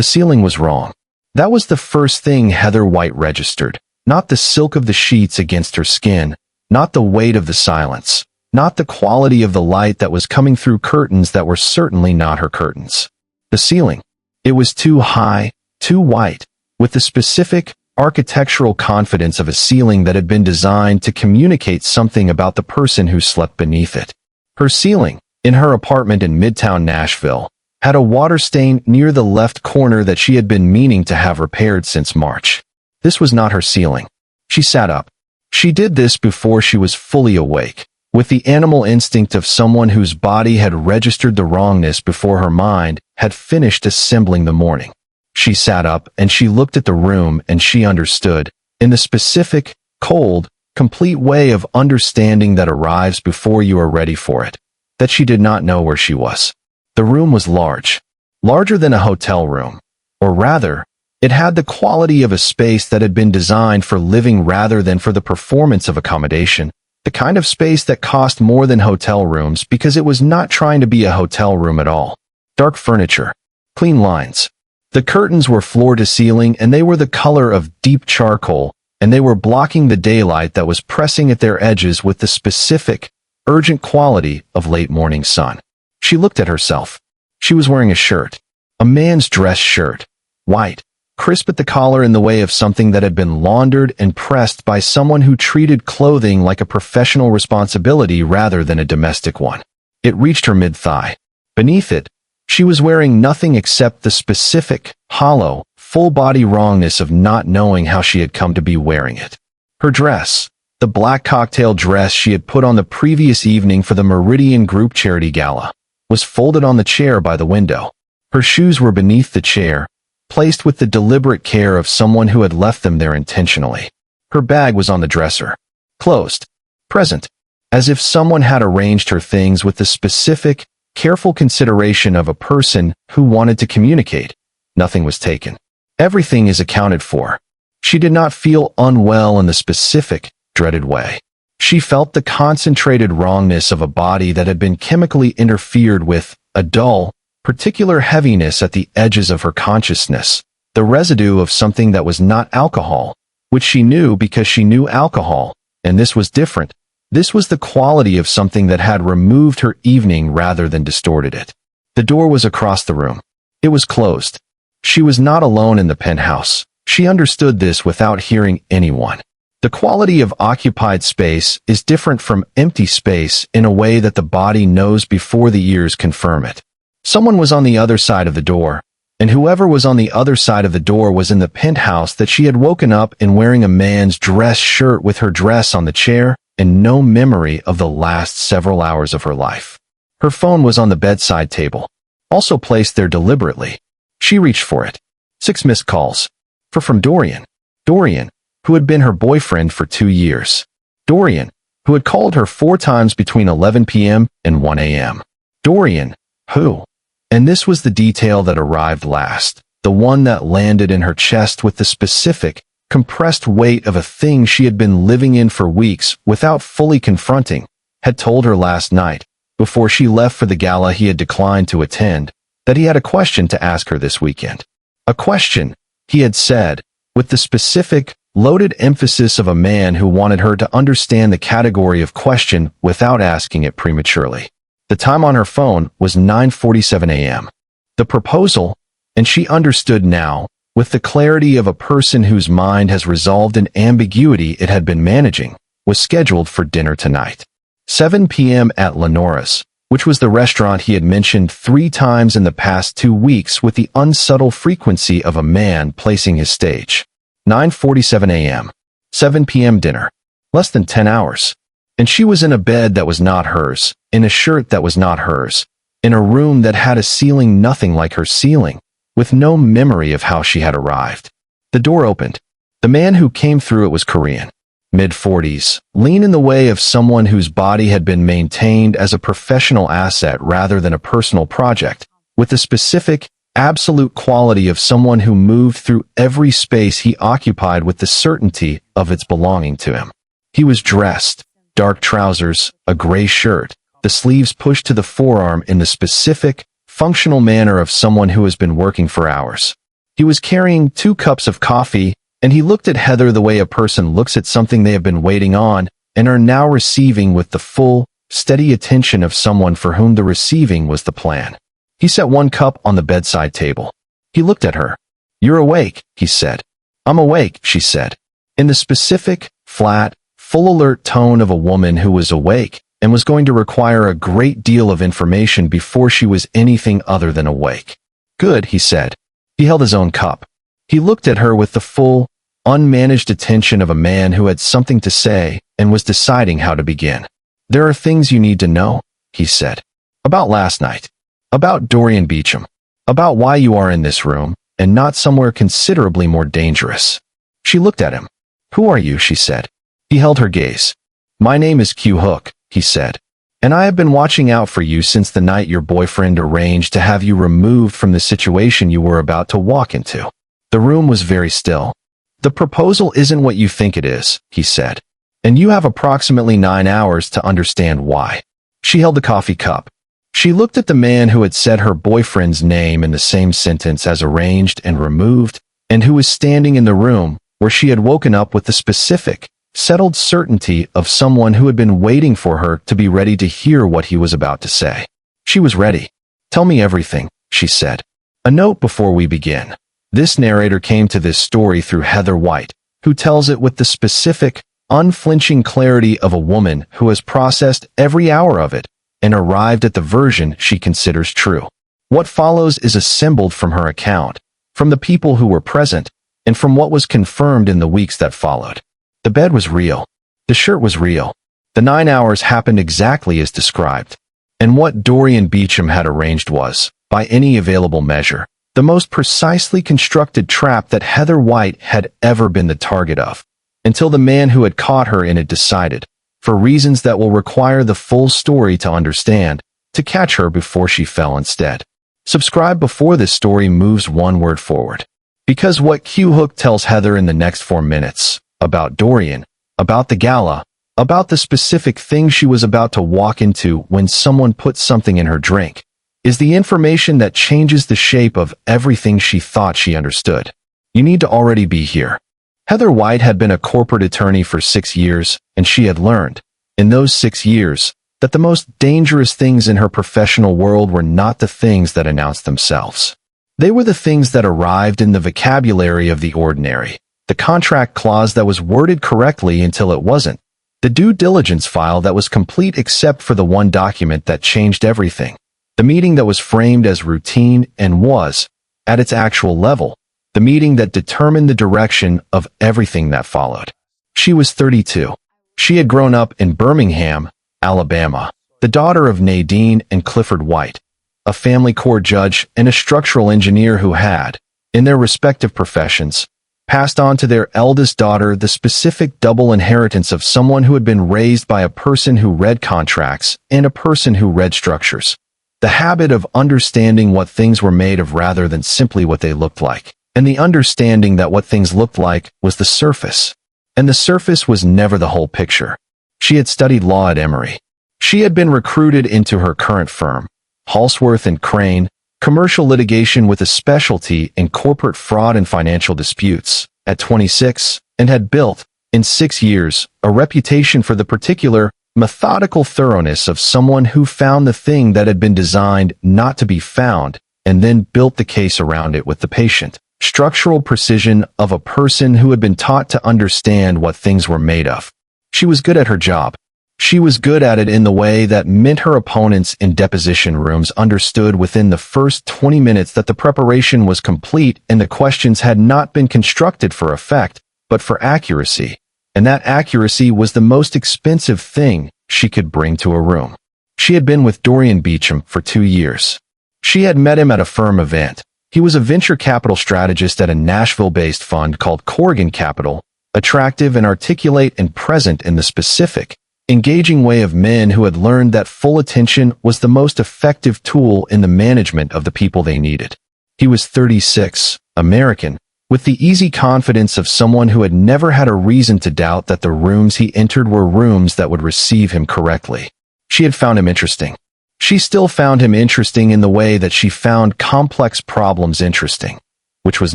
The ceiling was wrong. That was the first thing Heather White registered. Not the silk of the sheets against her skin, not the weight of the silence, not the quality of the light that was coming through curtains that were certainly not her curtains. The ceiling. It was too high, too white, with the specific, architectural confidence of a ceiling that had been designed to communicate something about the person who slept beneath it. Her ceiling, in her apartment in Midtown Nashville, had a water stain near the left corner that she had been meaning to have repaired since March. This was not her ceiling. She sat up. She did this before she was fully awake, with the animal instinct of someone whose body had registered the wrongness before her mind had finished assembling the morning. She sat up and she looked at the room and she understood, in the specific, cold, complete way of understanding that arrives before you are ready for it, that she did not know where she was. The room was large, larger than a hotel room, or rather, it had the quality of a space that had been designed for living rather than for the performance of accommodation, the kind of space that cost more than hotel rooms because it was not trying to be a hotel room at all. Dark furniture, clean lines. The curtains were floor to ceiling and they were the color of deep charcoal, and they were blocking the daylight that was pressing at their edges with the specific, urgent quality of late morning sun. She looked at herself. She was wearing a shirt, a man's dress shirt, white, crisp at the collar in the way of something that had been laundered and pressed by someone who treated clothing like a professional responsibility rather than a domestic one. It reached her mid-thigh. Beneath it, she was wearing nothing except the specific, hollow, full-body wrongness of not knowing how she had come to be wearing it. Her dress, the black cocktail dress she had put on the previous evening for the Meridian Group charity gala, was folded on the chair by the window. Her shoes were beneath the chair, placed with the deliberate care of someone who had left them there intentionally. Her bag was on the dresser, closed, present, as if someone had arranged her things with the specific, careful consideration of a person who wanted to communicate. Nothing was taken. Everything is accounted for. She did not feel unwell in the specific, dreaded way. She felt the concentrated wrongness of a body that had been chemically interfered with, a dull, particular heaviness at the edges of her consciousness, the residue of something that was not alcohol, which she knew because she knew alcohol, and this was different. This was the quality of something that had removed her evening rather than distorted it. The door was across the room. It was closed. She was not alone in the penthouse. She understood this without hearing anyone. The quality of occupied space is different from empty space in a way that the body knows before the ears confirm it. Someone was on the other side of the door, and whoever was on the other side of the door was in the penthouse that she had woken up in wearing a man's dress shirt with her dress on the chair and no memory of the last several hours of her life. Her phone was on the bedside table, also placed there deliberately. She reached for it. 6 missed calls. From Dorian. Dorian, who had been her boyfriend for 2 years. Dorian, who had called her 4 times between 11 p.m. and 1 a.m. Dorian, who? And this was the detail that arrived last, the one that landed in her chest with the specific, compressed weight of a thing she had been living in for weeks without fully confronting, had told her last night, before she left for the gala he had declined to attend, that he had a question to ask her this weekend. A question, he had said, with the specific, loaded emphasis of a man who wanted her to understand the category of question without asking it prematurely. The time on her phone was 9:47 a.m. The proposal, and she understood now, with the clarity of a person whose mind has resolved an ambiguity it had been managing, was scheduled for dinner tonight. 7 p.m. at Lenora's, which was the restaurant he had mentioned 3 times in the past 2 weeks with the unsubtle frequency of a man placing his stage. 9:47 a.m. 7 p.m. dinner. Less than 10 hours. And she was in a bed that was not hers, in a shirt that was not hers, in a room that had a ceiling nothing like her ceiling, with no memory of how she had arrived. The door opened. The man who came through it was Korean. Mid-40s, lean in the way of someone whose body had been maintained as a professional asset rather than a personal project, with the specific, absolute quality of someone who moved through every space he occupied with the certainty of its belonging to him. He was dressed, dark trousers, a gray shirt, the sleeves pushed to the forearm in the specific, functional manner of someone who has been working for hours. He was carrying 2 cups of coffee, and he looked at Heather the way a person looks at something they have been waiting on and are now receiving with the full, steady attention of someone for whom the receiving was the plan. He set 1 cup on the bedside table. He looked at her. "You're awake," he said. "I'm awake," she said, in the specific, flat, full alert tone of a woman who was awake and was going to require a great deal of information before she was anything other than awake. "Good," he said. He held his own cup. He looked at her with the full, unmanaged attention of a man who had something to say and was deciding how to begin. "There are things you need to know," he said. "About last night. About Dorian Beecham. About why you are in this room and not somewhere considerably more dangerous." She looked at him. "Who are you?" she said. He held her gaze. "My name is Q Hook," he said, "and I have been watching out for you since the night your boyfriend arranged to have you removed from the situation you were about to walk into." The room was very still. "The proposal isn't what you think it is," he said, "and you have approximately 9 hours to understand why." She held the coffee cup. She looked at the man who had said her boyfriend's name in the same sentence as arranged and removed, and who was standing in the room where she had woken up with the specific, settled certainty of someone who had been waiting for her to be ready to hear what he was about to say. She was ready. "Tell me everything," she said. A note before we begin. This narrator came to this story through Heather White, who tells it with the specific, unflinching clarity of a woman who has processed every hour of it and arrived at the version she considers true. What follows is assembled from her account, from the people who were present, and from what was confirmed in the weeks that followed. The bed was real. The shirt was real. The 9 hours happened exactly as described. And what Dorian Beecham had arranged was, by any available measure, the most precisely constructed trap that Heather White had ever been the target of, until the man who had caught her in it decided, for reasons that will require the full story to understand, to catch her before she fell instead. Subscribe before this story moves 1 word forward. Because what Q Hook tells Heather in the next 4 minutes, about Dorian, about the gala, about the specific thing she was about to walk into when someone put something in her drink, is the information that changes the shape of everything she thought she understood. You need to already be here. Heather White had been a corporate attorney for 6 years, and she had learned, in those 6 years, that the most dangerous things in her professional world were not the things that announced themselves. They were the things that arrived in the vocabulary of the ordinary, the contract clause that was worded correctly until it wasn't, the due diligence file that was complete except for the one document that changed everything, the meeting that was framed as routine and was, at its actual level, the meeting that determined the direction of everything that followed. She was 32. She had grown up in Birmingham, Alabama, the daughter of Nadine and Clifford White, a family court judge and a structural engineer who had, in their respective professions, passed on to their eldest daughter the specific double inheritance of someone who had been raised by a person who read contracts and a person who read structures. The habit of understanding what things were made of rather than simply what they looked like, and the understanding that what things looked like was the surface, and the surface was never the whole picture. She had studied law at Emory. She had been recruited into her current firm, Halsworth and Crane, commercial litigation with a specialty in corporate fraud and financial disputes, at 26, and had built, in 6 years, a reputation for the particular, methodical thoroughness of someone who found the thing that had been designed not to be found, and then built the case around it with the patient, structural precision of a person who had been taught to understand what things were made of. She was good at her job. She was good at it in the way that meant her opponents in deposition rooms understood within the first 20 minutes that the preparation was complete and the questions had not been constructed for effect, but for accuracy, and that accuracy was the most expensive thing she could bring to a room. She had been with Dorian Beecham for 2 years. She had met him at a firm event. He was a venture capital strategist at a Nashville-based fund called Corrigan Capital, attractive and articulate and present in the specific, engaging way of men who had learned that full attention was the most effective tool in the management of the people they needed. He was 36, American, with the easy confidence of someone who had never had a reason to doubt that the rooms he entered were rooms that would receive him correctly. She had found him interesting. She still found him interesting in the way that she found complex problems interesting. which was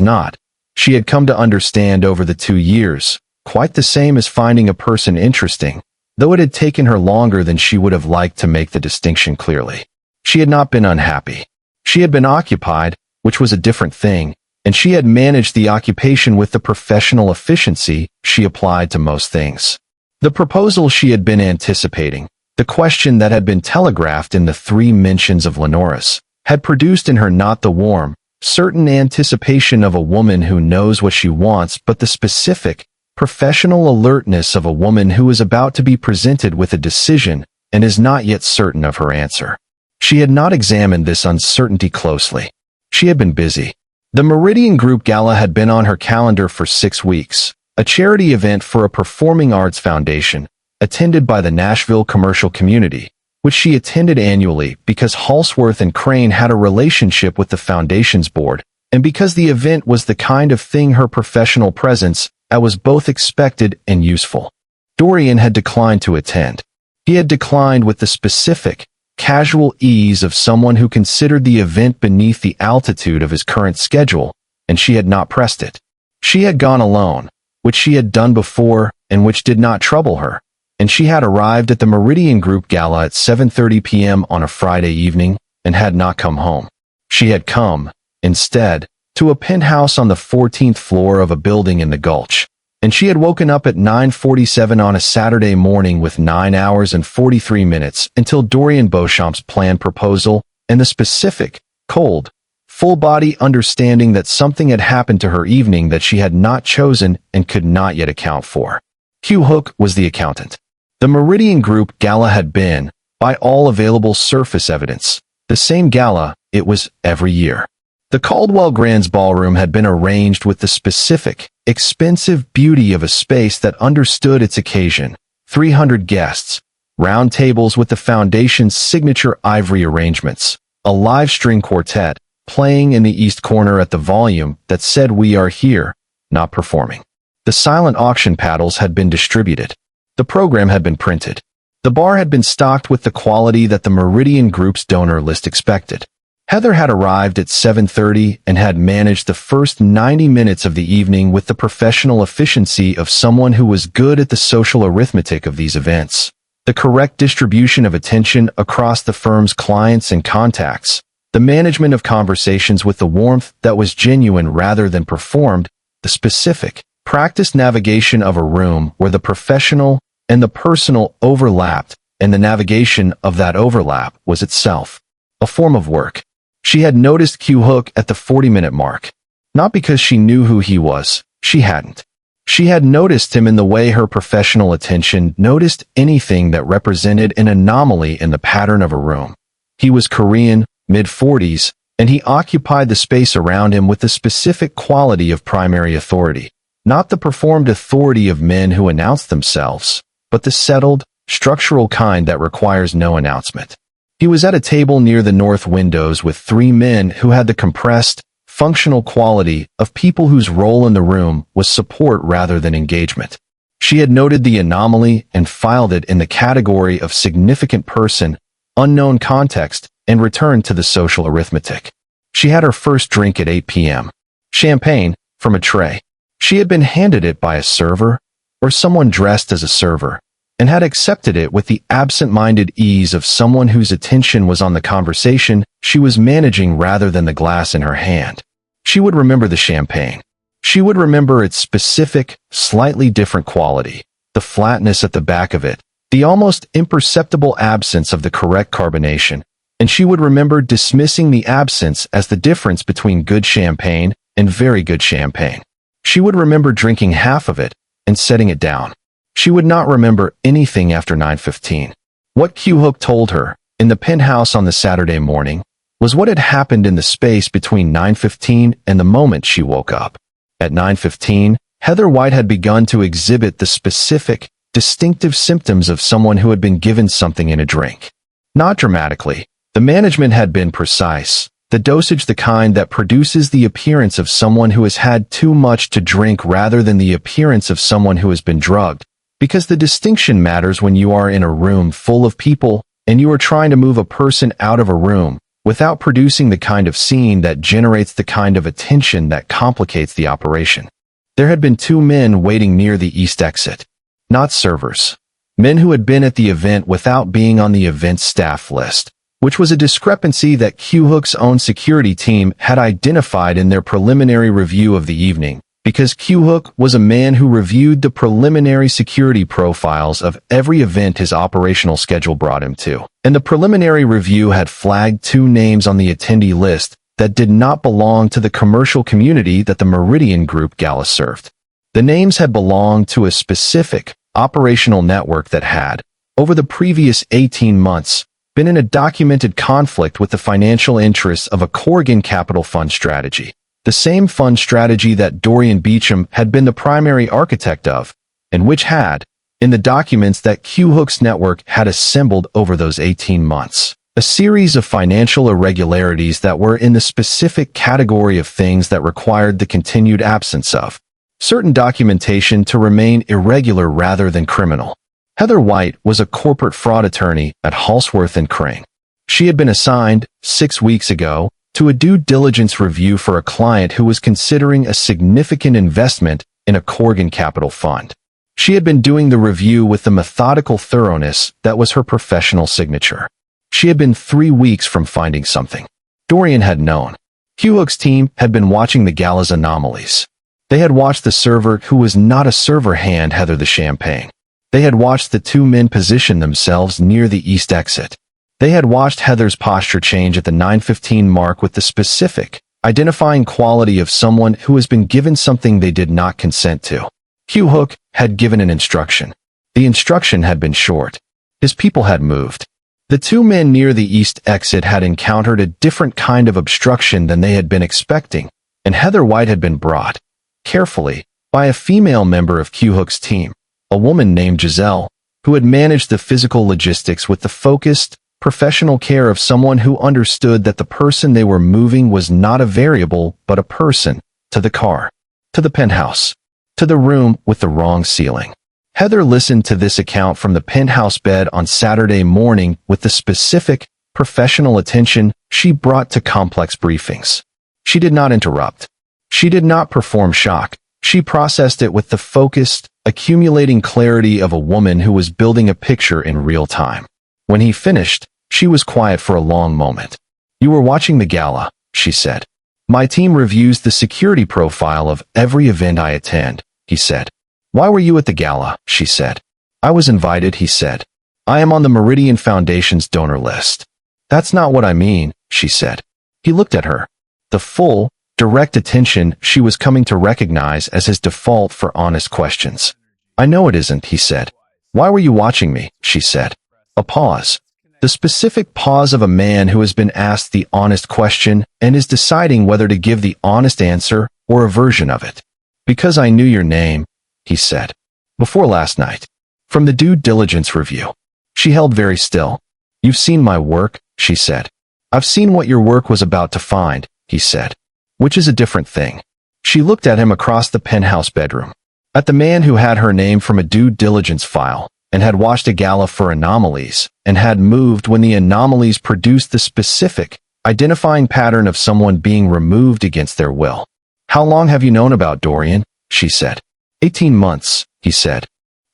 not. She had come to understand over the 2 years, quite the same as finding a person interesting, though it had taken her longer than she would have liked to make the distinction clearly. She had not been unhappy. She had been occupied, which was a different thing, and she had managed the occupation with the professional efficiency she applied to most things. The proposal she had been anticipating, the question that had been telegraphed in the 3 mentions of Lenoris, had produced in her not the warm, certain anticipation of a woman who knows what she wants, but the specific, professional alertness of a woman who is about to be presented with a decision and is not yet certain of her answer. She had not examined this uncertainty closely. She had been busy. The Meridian Group Gala had been on her calendar for 6 weeks, a charity event for a performing arts foundation, attended by the Nashville commercial community, which she attended annually because Halsworth and Crane had a relationship with the foundation's board, and because the event was the kind of thing her professional presence at was both expected and useful. Dorian had declined to attend. He had declined with the specific, casual ease of someone who considered the event beneath the altitude of his current schedule, and she had not pressed it. She had gone alone, which she had done before and which did not trouble her, and she had arrived at the Meridian Group Gala at 7:30 p.m. on a Friday evening and had not come home. She had come, instead, to a penthouse on the 14th floor of a building in the Gulch, and she had woken up at 9:47 on a Saturday morning with 9 hours and 43 minutes until Dorian Beauchamp's planned proposal and the specific, cold, full-body understanding that something had happened to her evening that she had not chosen and could not yet account for. Hugh Hook was the accountant. The Meridian Group Gala had been, by all available surface evidence, the same gala it was every year. The Caldwell Grands Ballroom had been arranged with the specific, expensive beauty of a space that understood its occasion, 300 guests, round tables with the foundation's signature ivory arrangements, a live string quartet, playing in the east corner at the volume that said "We are here," not performing. The silent auction paddles had been distributed. The program had been printed. The bar had been stocked with the quality that the Meridian Group's donor list expected. Heather had arrived at 7:30 and had managed the first 90 minutes of the evening with the professional efficiency of someone who was good at the social arithmetic of these events, the correct distribution of attention across the firm's clients and contacts, the management of conversations with the warmth that was genuine rather than performed, the specific, practiced navigation of a room where the professional and the personal overlapped, and the navigation of that overlap was itself a form of work. She had noticed Hugh Hook at the 40-minute mark. Not because she knew who he was, she hadn't. She had noticed him in the way her professional attention noticed anything that represented an anomaly in the pattern of a room. He was Korean, mid-40s, and he occupied the space around him with the specific quality of primary authority, not the performed authority of men who announce themselves, but the settled, structural kind that requires no announcement. He was at a table near the north windows with 3 men who had the compressed, functional quality of people whose role in the room was support rather than engagement. She had noted the anomaly and filed it in the category of significant person, unknown context, and returned to the social arithmetic. She had her first drink at 8 p.m. Champagne, from a tray. She had been handed it by a server, or someone dressed as a server, and had accepted it with the absent-minded ease of someone whose attention was on the conversation she was managing rather than the glass in her hand. She would remember the champagne. She would remember its specific, slightly different quality, the flatness at the back of it, the almost imperceptible absence of the correct carbonation, and she would remember dismissing the absence as the difference between good champagne and very good champagne. She would remember drinking half of it and setting it down. She would not remember anything after 9:15. What Hugh Hook told her, in the penthouse on the Saturday morning, was what had happened in the space between 9:15 and the moment she woke up. At 9:15, Heather White had begun to exhibit the specific, distinctive symptoms of someone who had been given something in a drink. Not dramatically. The management had been precise, the dosage the kind that produces the appearance of someone who has had too much to drink rather than the appearance of someone who has been drugged, because the distinction matters when you are in a room full of people and you are trying to move a person out of a room without producing the kind of scene that generates the kind of attention that complicates the operation. There had been two men waiting near the east exit. Not servers. Men who had been at the event without being on the event staff list, which was a discrepancy that Q-Hook's own security team had identified in their preliminary review of the evening, because Q-Hook was a man who reviewed the preliminary security profiles of every event his operational schedule brought him to. And the preliminary review had flagged two names on the attendee list that did not belong to the commercial community that the Meridian Group Gala served. The names had belonged to a specific operational network that had, over the previous 18 months, been in a documented conflict with the financial interests of a Corrigan Capital Fund strategy, the same fund strategy that Dorian Beecham had been the primary architect of, and which had, in the documents that Q-Hook's network had assembled over those 18 months, a series of financial irregularities that were in the specific category of things that required the continued absence of certain documentation to remain irregular rather than criminal. Heather White was a corporate fraud attorney at Halsworth & Crane. She had been assigned, 6 weeks ago, to a due diligence review for a client who was considering a significant investment in a Corrigan Capital Fund. She had been doing the review with the methodical thoroughness that was her professional signature. She had been 3 weeks from finding something. Dorian had known. Q-Hook's team had been watching the gala's anomalies. They had watched the server who was not a server hand Heather the champagne. They had watched the two men position themselves near the east exit. They had watched Heather's posture change at the 9:15 mark with the specific, identifying quality of someone who has been given something they did not consent to. Q-Hook had given an instruction. The instruction had been short. His people had moved. The two men near the east exit had encountered a different kind of obstruction than they had been expecting, and Heather White had been brought, carefully, by a female member of Q-Hook's team, a woman named Giselle, who had managed the physical logistics with the focused, professional care of someone who understood that the person they were moving was not a variable but a person, to the car, to the penthouse, to the room with the wrong ceiling. Heather listened to this account from the penthouse bed on Saturday morning with the specific, professional attention she brought to complex briefings. She did not interrupt. She did not perform shock. She processed it with the focused, accumulating clarity of a woman who was building a picture in real time. When he finished, she was quiet for a long moment. "You were watching the gala," she said. "My team reviews the security profile of every event I attend," he said. "Why were you at the gala?" she said. "I was invited," he said. "I am on the Meridian Foundation's donor list." "That's not what I mean," she said. He looked at her. The full, direct attention she was coming to recognize as his default for honest questions. "I know it isn't," he said. "Why were you watching me?" she said. A pause. The specific pause of a man who has been asked the honest question and is deciding whether to give the honest answer or a version of it. "Because I knew your name," he said. "Before last night. From the due diligence review." She held very still. "You've seen my work," she said. "I've seen what your work was about to find," he said. "Which is a different thing." She looked at him across the penthouse bedroom. At the man who had her name from a due diligence file, and had watched a gala for anomalies, and had moved when the anomalies produced the specific, identifying pattern of someone being removed against their will. "How long have you known about Dorian?" she said. 18 months, he said.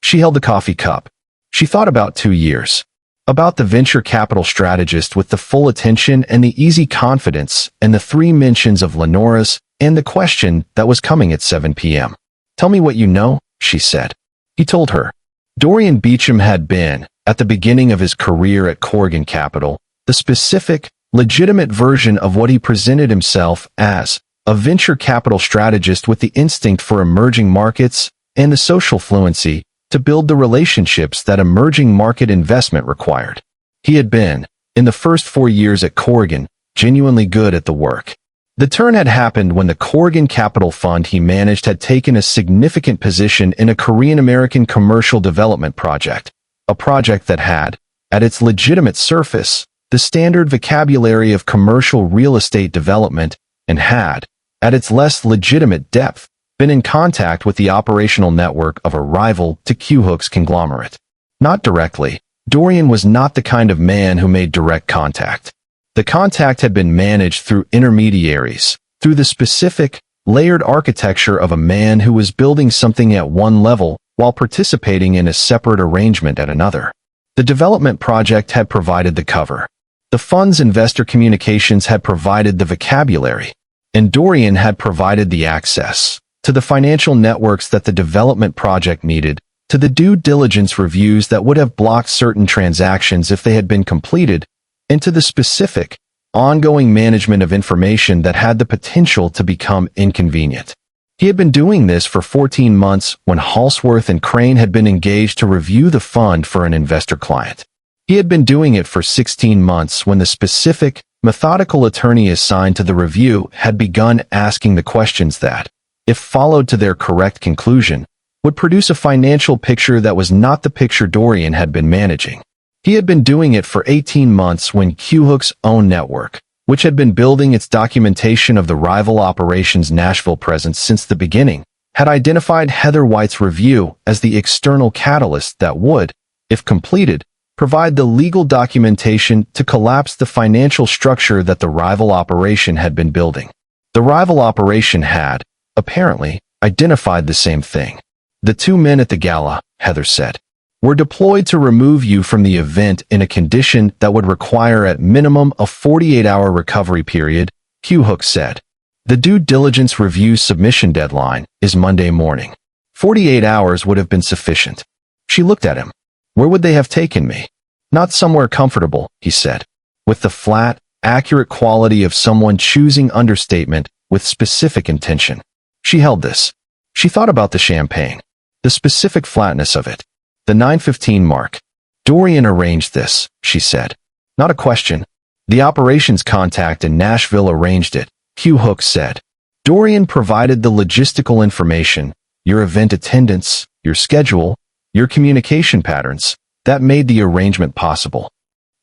She held the coffee cup. She thought about 2 years. About the venture capital strategist with the full attention and the easy confidence and the 3 mentions of Lenora's and the question that was coming at 7 p.m. "Tell me what you know," she said. He told her. Dorian Beecham had been, at the beginning of his career at Corrigan Capital, the specific, legitimate version of what he presented himself as, a venture capital strategist with the instinct for emerging markets and the social fluency to build the relationships that emerging market investment required. He had been, in the first 4 years at Corrigan, genuinely good at the work. The turn had happened when the Corrigan Capital Fund he managed had taken a significant position in a Korean-American commercial development project, a project that had, at its legitimate surface, the standard vocabulary of commercial real estate development and had, at its less legitimate depth, been in contact with the operational network of a rival to Q-Hook's conglomerate. Not directly. Dorian was not the kind of man who made direct contact. The contact had been managed through intermediaries, through the specific, layered architecture of a man who was building something at one level while participating in a separate arrangement at another. The development project had provided the cover. The fund's investor communications had provided the vocabulary, and Dorian had provided the access to the financial networks that the development project needed, to the due diligence reviews that would have blocked certain transactions if they had been completed, and to the specific, ongoing management of information that had the potential to become inconvenient. He had been doing this for 14 months when Halsworth and Crane had been engaged to review the fund for an investor client. He had been doing it for 16 months when the specific, methodical attorney assigned to the review had begun asking the questions that, if followed to their correct conclusion, would produce a financial picture that was not the picture Dorian had been managing. He had been doing it for 18 months when Q-Hook's own network, which had been building its documentation of the rival operations' Nashville presence since the beginning, had identified Heather White's review as the external catalyst that would, if completed, provide the legal documentation to collapse the financial structure that the rival operation had been building. The rival operation had, apparently, identified the same thing. The 2 men at the gala, Heather said, were deployed to remove you from the event in a condition that would require at minimum a 48-hour recovery period, Q-Hook said. The due diligence review submission deadline is Monday morning. 48 hours would have been sufficient. She looked at him. Where would they have taken me? Not somewhere comfortable, he said, with the flat, accurate quality of someone choosing understatement with specific intention. She held this. She thought about the champagne, the specific flatness of it. The 9:15 mark. Dorian arranged this, she said. Not a question. The operations contact in Nashville arranged it, Q-Hook said. Dorian provided the logistical information, your event attendance, your schedule, your communication patterns, that made the arrangement possible.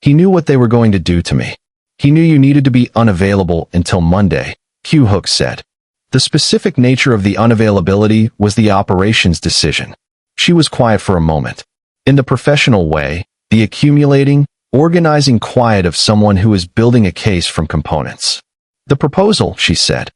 He knew what they were going to do to me. He knew you needed to be unavailable until Monday, Q-Hook said. The specific nature of the unavailability was the operations decision. She was quiet for a moment. In the professional way, the accumulating, organizing quiet of someone who is building a case from components. The proposal, she said,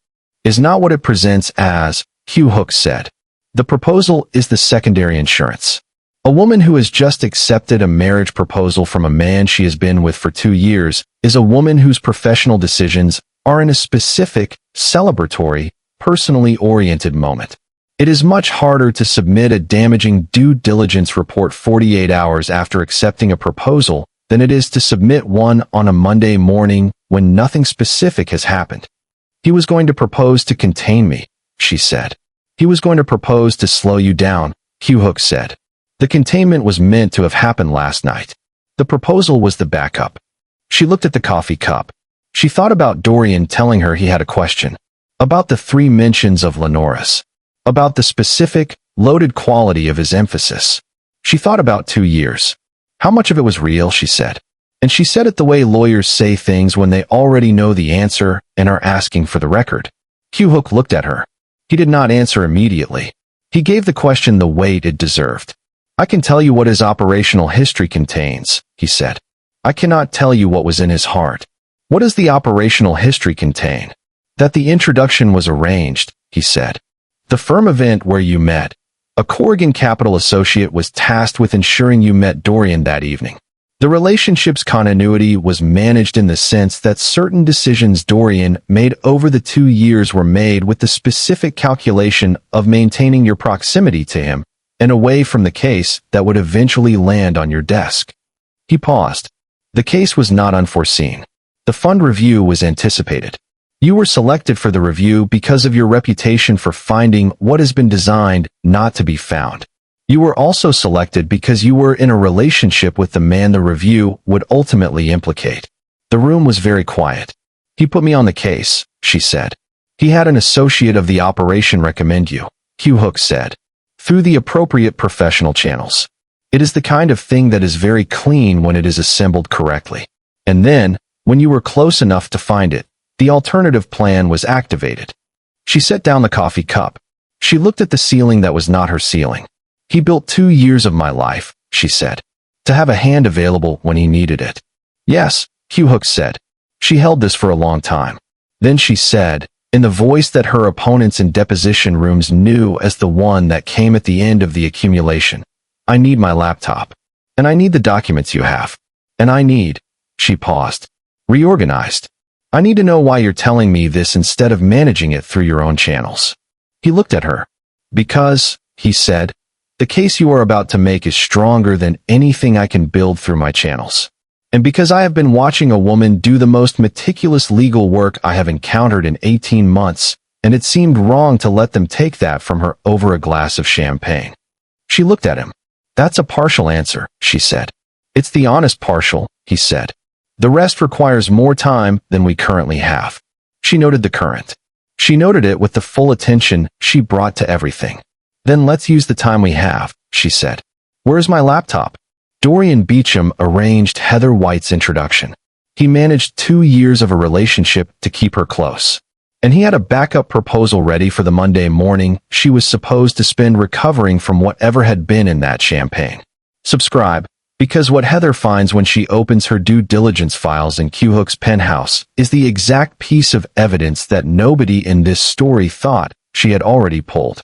is not what it presents as, Q-Hook said. The proposal is the secondary insurance. A woman who has just accepted a marriage proposal from a man she has been with for 2 years is a woman whose professional decisions are in a specific, celebratory, personally oriented moment. It is much harder to submit a damaging due diligence report 48 hours after accepting a proposal than it is to submit one on a Monday morning when nothing specific has happened. He was going to propose to contain me, she said. He was going to propose to slow you down, Q-Hook said. The containment was meant to have happened last night. The proposal was the backup. She looked at the coffee cup. She thought about Dorian telling her he had a question. About the 3 mentions of Lenoris. About the specific, loaded quality of his emphasis. She thought about 2 years. How much of it was real, she said. And she said it the way lawyers say things when they already know the answer and are asking for the record. Q-Hook looked at her. He did not answer immediately. He gave the question the weight it deserved. I can tell you what his operational history contains, he said. I cannot tell you what was in his heart. What does the operational history contain? That the introduction was arranged, he said. The firm event where you met, a Corrigan Capital associate was tasked with ensuring you met Dorian that evening. The relationship's continuity was managed in the sense that certain decisions Dorian made over the 2 years were made with the specific calculation of maintaining your proximity to him and away from the case that would eventually land on your desk. He paused. The case was not unforeseen. The fund review was anticipated. You were selected for the review because of your reputation for finding what has been designed not to be found. You were also selected because you were in a relationship with the man the review would ultimately implicate. The room was very quiet. He put me on the case, she said. He had an associate of the operation recommend you, Q-Hook said, through the appropriate professional channels. It is the kind of thing that is very clean when it is assembled correctly. And then, when you were close enough to find it, the alternative plan was activated. She set down the coffee cup. She looked at the ceiling that was not her ceiling. He built 2 years of my life, she said, to have a hand available when he needed it. Yes, Q-Hook said. She held this for a long time. Then she said, in the voice that her opponents in deposition rooms knew as the one that came at the end of the accumulation, "I need my laptop. And I need the documents you have. And I need," she paused, "reorganized. I need to know why you're telling me this instead of managing it through your own channels." He looked at her. "Because," he said, "the case you are about to make is stronger than anything I can build through my channels. And because I have been watching a woman do the most meticulous legal work I have encountered in 18 months, and it seemed wrong to let them take that from her over a glass of champagne." She looked at him. "That's a partial answer," she said. "It's the honest partial," he said. "The rest requires more time than we currently have." She noted the current. She noted it with the full attention she brought to everything. "Then let's use the time we have," she said. "Where's my laptop?" Dorian Beecham arranged Heather White's introduction. He managed 2 years of a relationship to keep her close. And he had a backup proposal ready for the Monday morning she was supposed to spend recovering from whatever had been in that champagne. Subscribe, because what Heather finds when she opens her due diligence files in Q-Hook's penthouse is the exact piece of evidence that nobody in this story thought she had already pulled.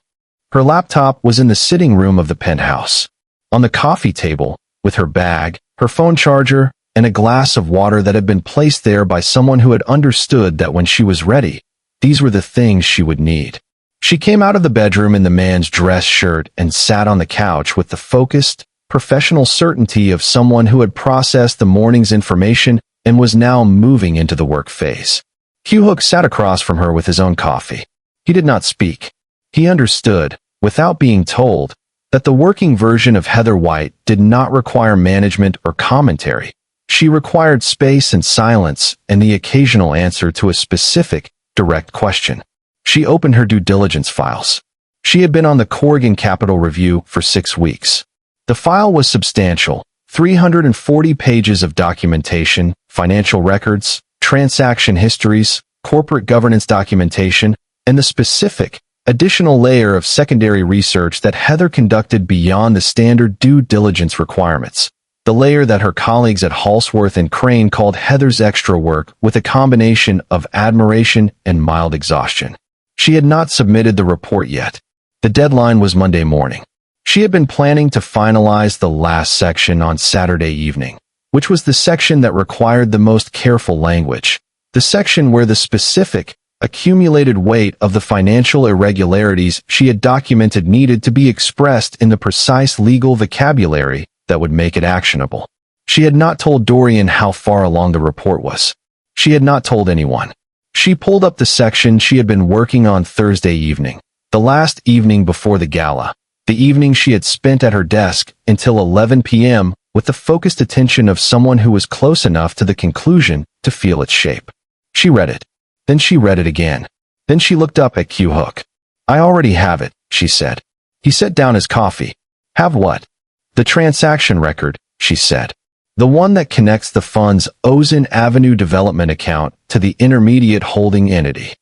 Her laptop was in the sitting room of the penthouse. On the coffee table, with her bag, her phone charger, and a glass of water that had been placed there by someone who had understood that when she was ready, these were the things she would need. She came out of the bedroom in the man's dress shirt and sat on the couch with the focused, professional certainty of someone who had processed the morning's information and was now moving into the work phase. Q-Hook sat across from her with his own coffee. He did not speak. He understood, without being told, that the working version of Heather White did not require management or commentary. She required space and silence and the occasional answer to a specific, direct question. She opened her due diligence files. She had been on the Corrigan Capital Review for 6 weeks. The file was substantial, 340 pages of documentation, financial records, transaction histories, corporate governance documentation, and the specific, additional layer of secondary research that Heather conducted beyond the standard due diligence requirements. The layer that her colleagues at Halsworth and Crane called Heather's extra work, with a combination of admiration and mild exhaustion. She had not submitted the report yet. The deadline was Monday morning. She had been planning to finalize the last section on Saturday evening, which was the section that required the most careful language, the section where the specific, accumulated weight of the financial irregularities she had documented needed to be expressed in the precise legal vocabulary that would make it actionable. She had not told Dorian how far along the report was. She had not told anyone. She pulled up the section she had been working on Thursday evening, the last evening before the gala, the evening she had spent at her desk until 11 p.m. with the focused attention of someone who was close enough to the conclusion to feel its shape. She read it. Then she read it again. Then she looked up at Q-Hook. "I already have it," she said. He set down his coffee. "Have what?" "The transaction record," she said. "The one that connects the fund's Ozone Avenue development account to the intermediate holding entity."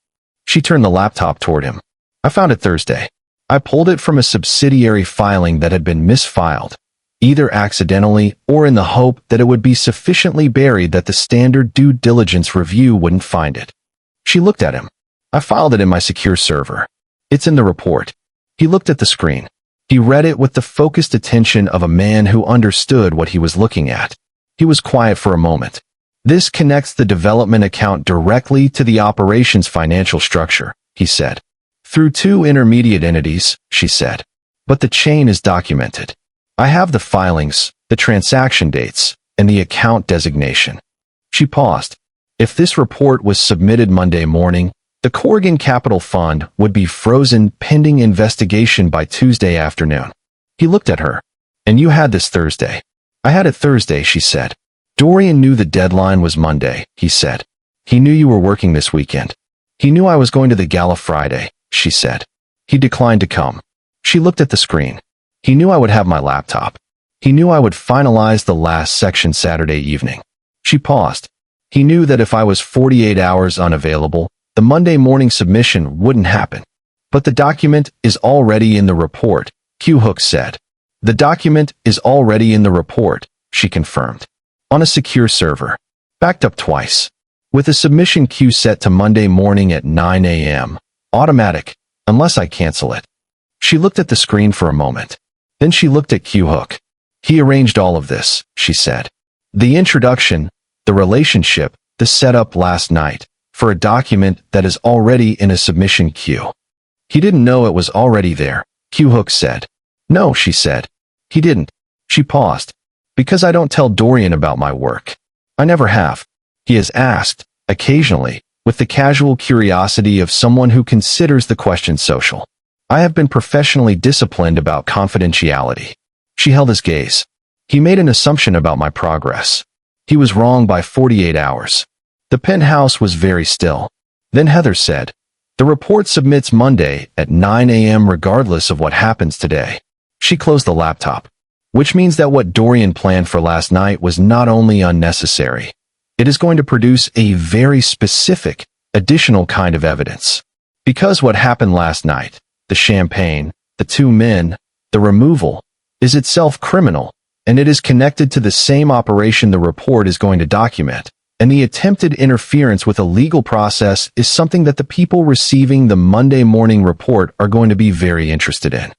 She turned the laptop toward him. "I found it Thursday. I pulled it from a subsidiary filing that had been misfiled, either accidentally or in the hope that it would be sufficiently buried that the standard due diligence review wouldn't find it." She looked at him. "I filed it in my secure server. It's in the report." He looked at the screen. He read it with the focused attention of a man who understood what he was looking at. He was quiet for a moment. "This connects the development account directly to the operations financial structure," he said. "Through 2 intermediate entities," she said. "But the chain is documented. I have the filings, the transaction dates, and the account designation." She paused. If this report was submitted Monday morning, the Corrigan Capital Fund would be frozen pending investigation by Tuesday afternoon. He looked at her. "And you had this Thursday." "I had it Thursday," she said. "Dorian knew the deadline was Monday," he said. "He knew you were working this weekend." "He knew I was going to the gala Friday," she said. "He declined to come." She looked at the screen. "He knew I would have my laptop. He knew I would finalize the last section Saturday evening." She paused. "He knew that if I was 48 hours unavailable, the Monday morning submission wouldn't happen." "But the document is already in the report," Q-Hook said. "The document is already in the report," she confirmed. "On a secure server. Backed up twice." with a submission queue set to Monday morning at 9 a.m. Automatic, unless I cancel it. She looked at the screen for a moment. Then she looked at Q-Hook. He arranged all of this, she said. The introduction, the relationship, the setup last night, for a document that is already in a submission queue. He didn't know it was already there, Q-Hook said. No, she said. He didn't. She paused. Because I don't tell Dorian about my work. I never have. He has asked, occasionally, with the casual curiosity of someone who considers the question social. I have been professionally disciplined about confidentiality. She held his gaze. He made an assumption about my progress. He was wrong by 48 hours. The penthouse was very still. Then Heather said, the report submits Monday at 9 a.m. regardless of what happens today. She closed the laptop. Which means that what Dorian planned for last night was not only unnecessary, it is going to produce a very specific, additional kind of evidence. Because what happened last night, the champagne, the two men, the removal, is itself criminal, and it is connected to the same operation the report is going to document, and the attempted interference with a legal process is something that the people receiving the Monday morning report are going to be very interested in.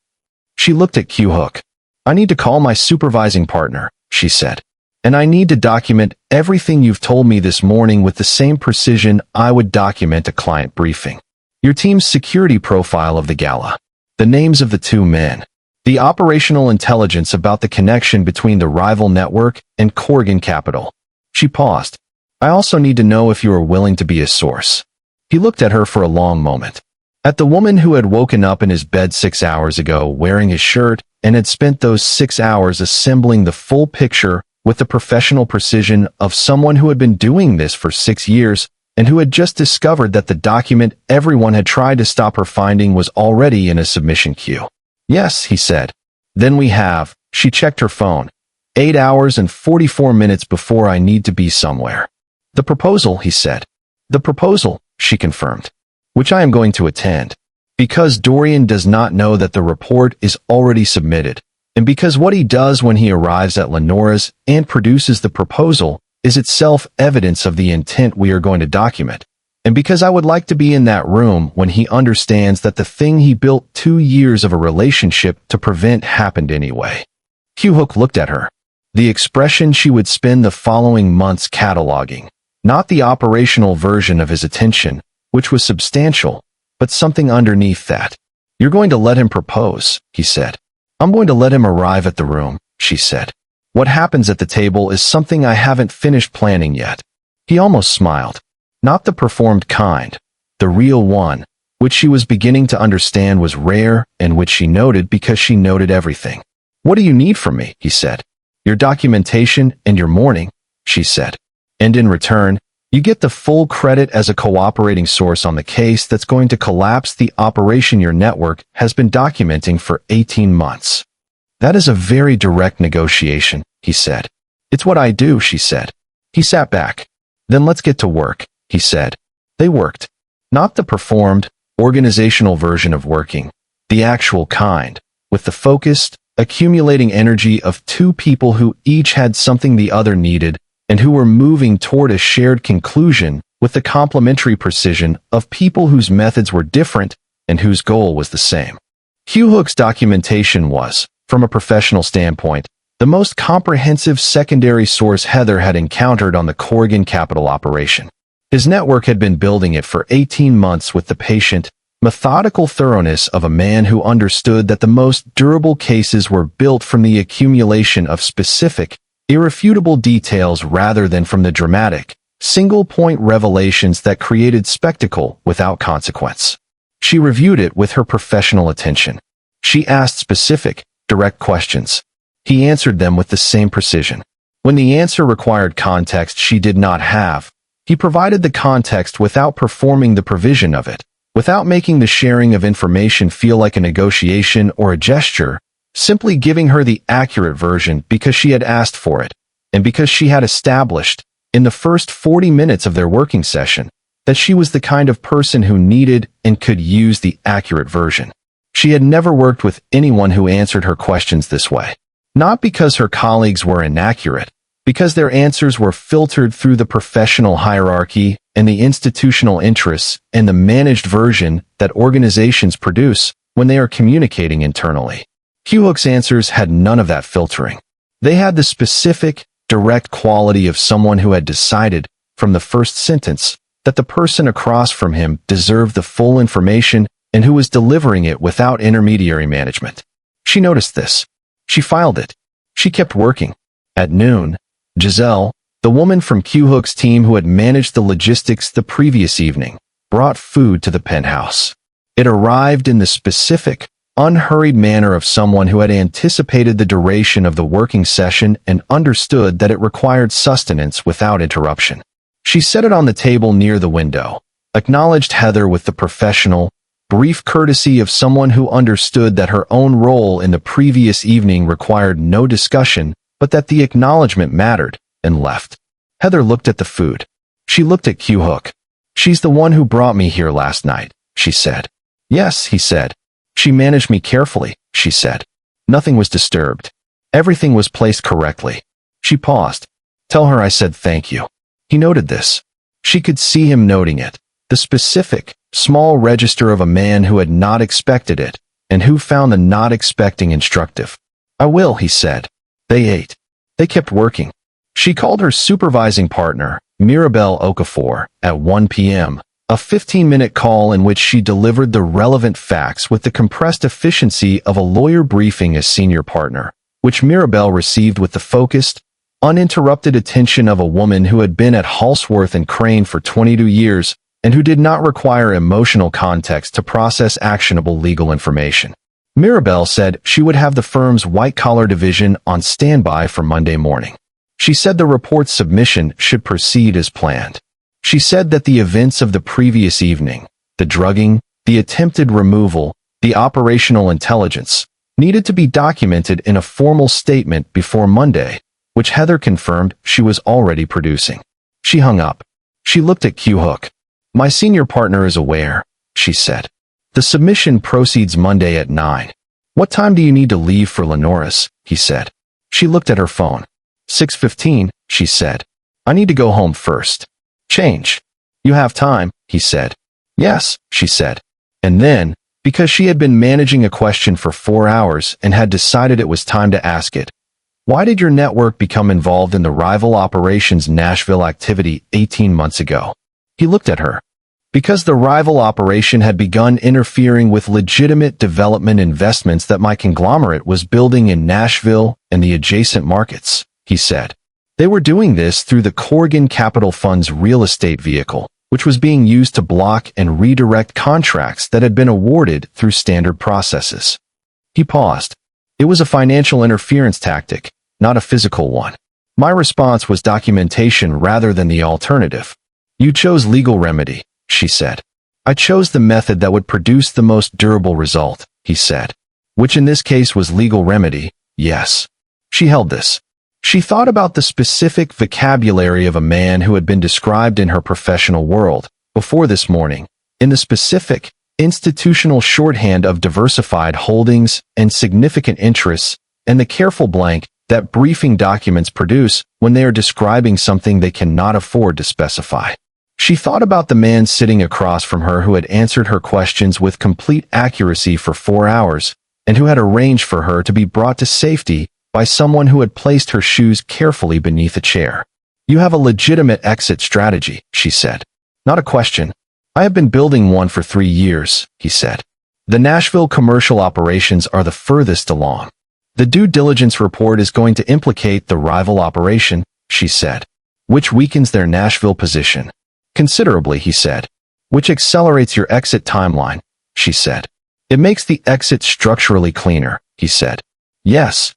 She looked at Q-Hook. I need to call my supervising partner, she said. And I need to document everything you've told me this morning with the same precision I would document a client briefing. Your team's security profile of the gala, the names of the two men, the operational intelligence about the connection between the rival network and Corgan Capital. She paused. I also need to know if you are willing to be a source. He looked at her for a long moment. At the woman who had woken up in his bed 6 hours ago wearing his shirt and had spent those 6 hours assembling the full picture with the professional precision of someone who had been doing this for 6 years and who had just discovered that the document everyone had tried to stop her finding was already in a submission queue. Yes, he said. Then we have, she checked her phone, 8 hours and 44 minutes before I need to be somewhere. The proposal, he said. The proposal, she confirmed, which I am going to attend. Because Dorian does not know that the report is already submitted, and because what he does when he arrives at Lenora's and produces the proposal is itself evidence of the intent we are going to document, and because I would like to be in that room when he understands that the thing he built 2 years of a relationship to prevent happened anyway. Q-Hook looked at her. The expression she would spend the following months cataloging, not the operational version of his attention, which was substantial, but something underneath that. You're going to let him propose, he said. I'm going to let him arrive at the room, she said. What happens at the table is something I haven't finished planning yet. He almost smiled. Not the performed kind, the real one, which she was beginning to understand was rare and which she noted because she noted everything. What do you need from me, he said. Your documentation and your mourning, she said. And in return, you get the full credit as a cooperating source on the case that's going to collapse the operation your network has been documenting for 18 months. That is a very direct negotiation, he said. It's what I do, she said. He sat back. Then let's get to work, he said. They worked. Not the performed, organizational version of working, the actual kind, with the focused, accumulating energy of two people who each had something the other needed, and who were moving toward a shared conclusion with the complementary precision of people whose methods were different and whose goal was the same. Q-Hook's documentation was, from a professional standpoint, the most comprehensive secondary source Heather had encountered on the Corgan Capital operation. His network had been building it for 18 months with the patient, methodical thoroughness of a man who understood that the most durable cases were built from the accumulation of specific, irrefutable details rather than from the dramatic, single-point revelations that created spectacle without consequence. She reviewed it with her professional attention. She asked specific, direct questions. He answered them with the same precision. When the answer required context she did not have, he provided the context without performing the provision of it, without making the sharing of information feel like a negotiation or a gesture, simply giving her the accurate version because she had asked for it, and because she had established, in the first 40 minutes of their working session, that she was the kind of person who needed and could use the accurate version. She had never worked with anyone who answered her questions this way. Not because her colleagues were inaccurate, Because their answers were filtered through the professional hierarchy and the institutional interests and the managed version that organizations produce when they are communicating internally. Q-Hook's answers had none of that filtering. They had the specific, direct quality of someone who had decided, from the first sentence, that the person across from him deserved the full information and who was delivering it without intermediary management. She noticed this. She filed it. She kept working. At noon, Giselle, the woman from Q-Hook's team who had managed the logistics the previous evening, brought food to the penthouse. It arrived in the specific, unhurried manner of someone who had anticipated the duration of the working session and understood that it required sustenance without interruption. She set it on the table near the window, acknowledged Heather with the professional, brief courtesy of someone who understood that her own role in the previous evening required no discussion, but that the acknowledgement mattered, and left. Heather looked at the food. She looked at Q-Hook. "She's the one who brought me here last night," she said. "Yes," he said. "She managed me carefully," she said. Nothing was disturbed. Everything was placed correctly. She paused. "Tell her I said thank you." He noted this. She could see him noting it. The specific, small register of a man who had not expected it, and who found the not expecting instructive. "I will," he said. They ate. They kept working. She called her supervising partner, Mirabelle Okafor, at 1 p.m., a 15-minute call in which she delivered the relevant facts with the compressed efficiency of a lawyer briefing a senior partner, which Mirabelle received with the focused, uninterrupted attention of a woman who had been at Halsworth and Crane for 22 years and who did not require emotional context to process actionable legal information. Mirabelle said she would have the firm's white-collar division on standby for Monday morning. She said the report's submission should proceed as planned. She said that the events of the previous evening, the drugging, the attempted removal, the operational intelligence, needed to be documented in a formal statement before Monday, which Heather confirmed she was already producing. She hung up. She looked at Q-Hook. "My senior partner is aware," she said. "The submission proceeds Monday at 9. What time do you need to leave for Lenoris?" he said. She looked at her phone. 6:15, she said. "I need to go home first. Change." "You have time," he said. "Yes," she said. And then, because she had been managing a question for 4 hours and had decided it was time to ask it, "Why did your network become involved in the rival operations Nashville activity 18 months ago?" He looked at her. "Because the rival operation had begun interfering with legitimate development investments that my conglomerate was building in Nashville and the adjacent markets," he said. "They were doing this through the Corrigan Capital Fund's real estate vehicle, which was being used to block and redirect contracts that had been awarded through standard processes." He paused. "It was a financial interference tactic, not a physical one. My response was documentation rather than the alternative. You chose legal remedy," she said. "I chose the method that would produce the most durable result," he said. "Which in this case was legal remedy, yes." She held this. She thought about the specific vocabulary of a man who had been described in her professional world, before this morning, in the specific, institutional shorthand of diversified holdings and significant interests, and the careful blank that briefing documents produce when they are describing something they cannot afford to specify. She thought about the man sitting across from her who had answered her questions with complete accuracy for 4 hours, and who had arranged for her to be brought to safety by someone who had placed her shoes carefully beneath a chair. "You have a legitimate exit strategy," she said. "Not a question. I have been building one for 3 years," he said. "The Nashville commercial operations are the furthest along. The due diligence report is going to implicate the rival operation," she said, "which weakens their Nashville position considerably," he said. "Which accelerates your exit timeline," she said. "It makes the exit structurally cleaner," he said. "Yes."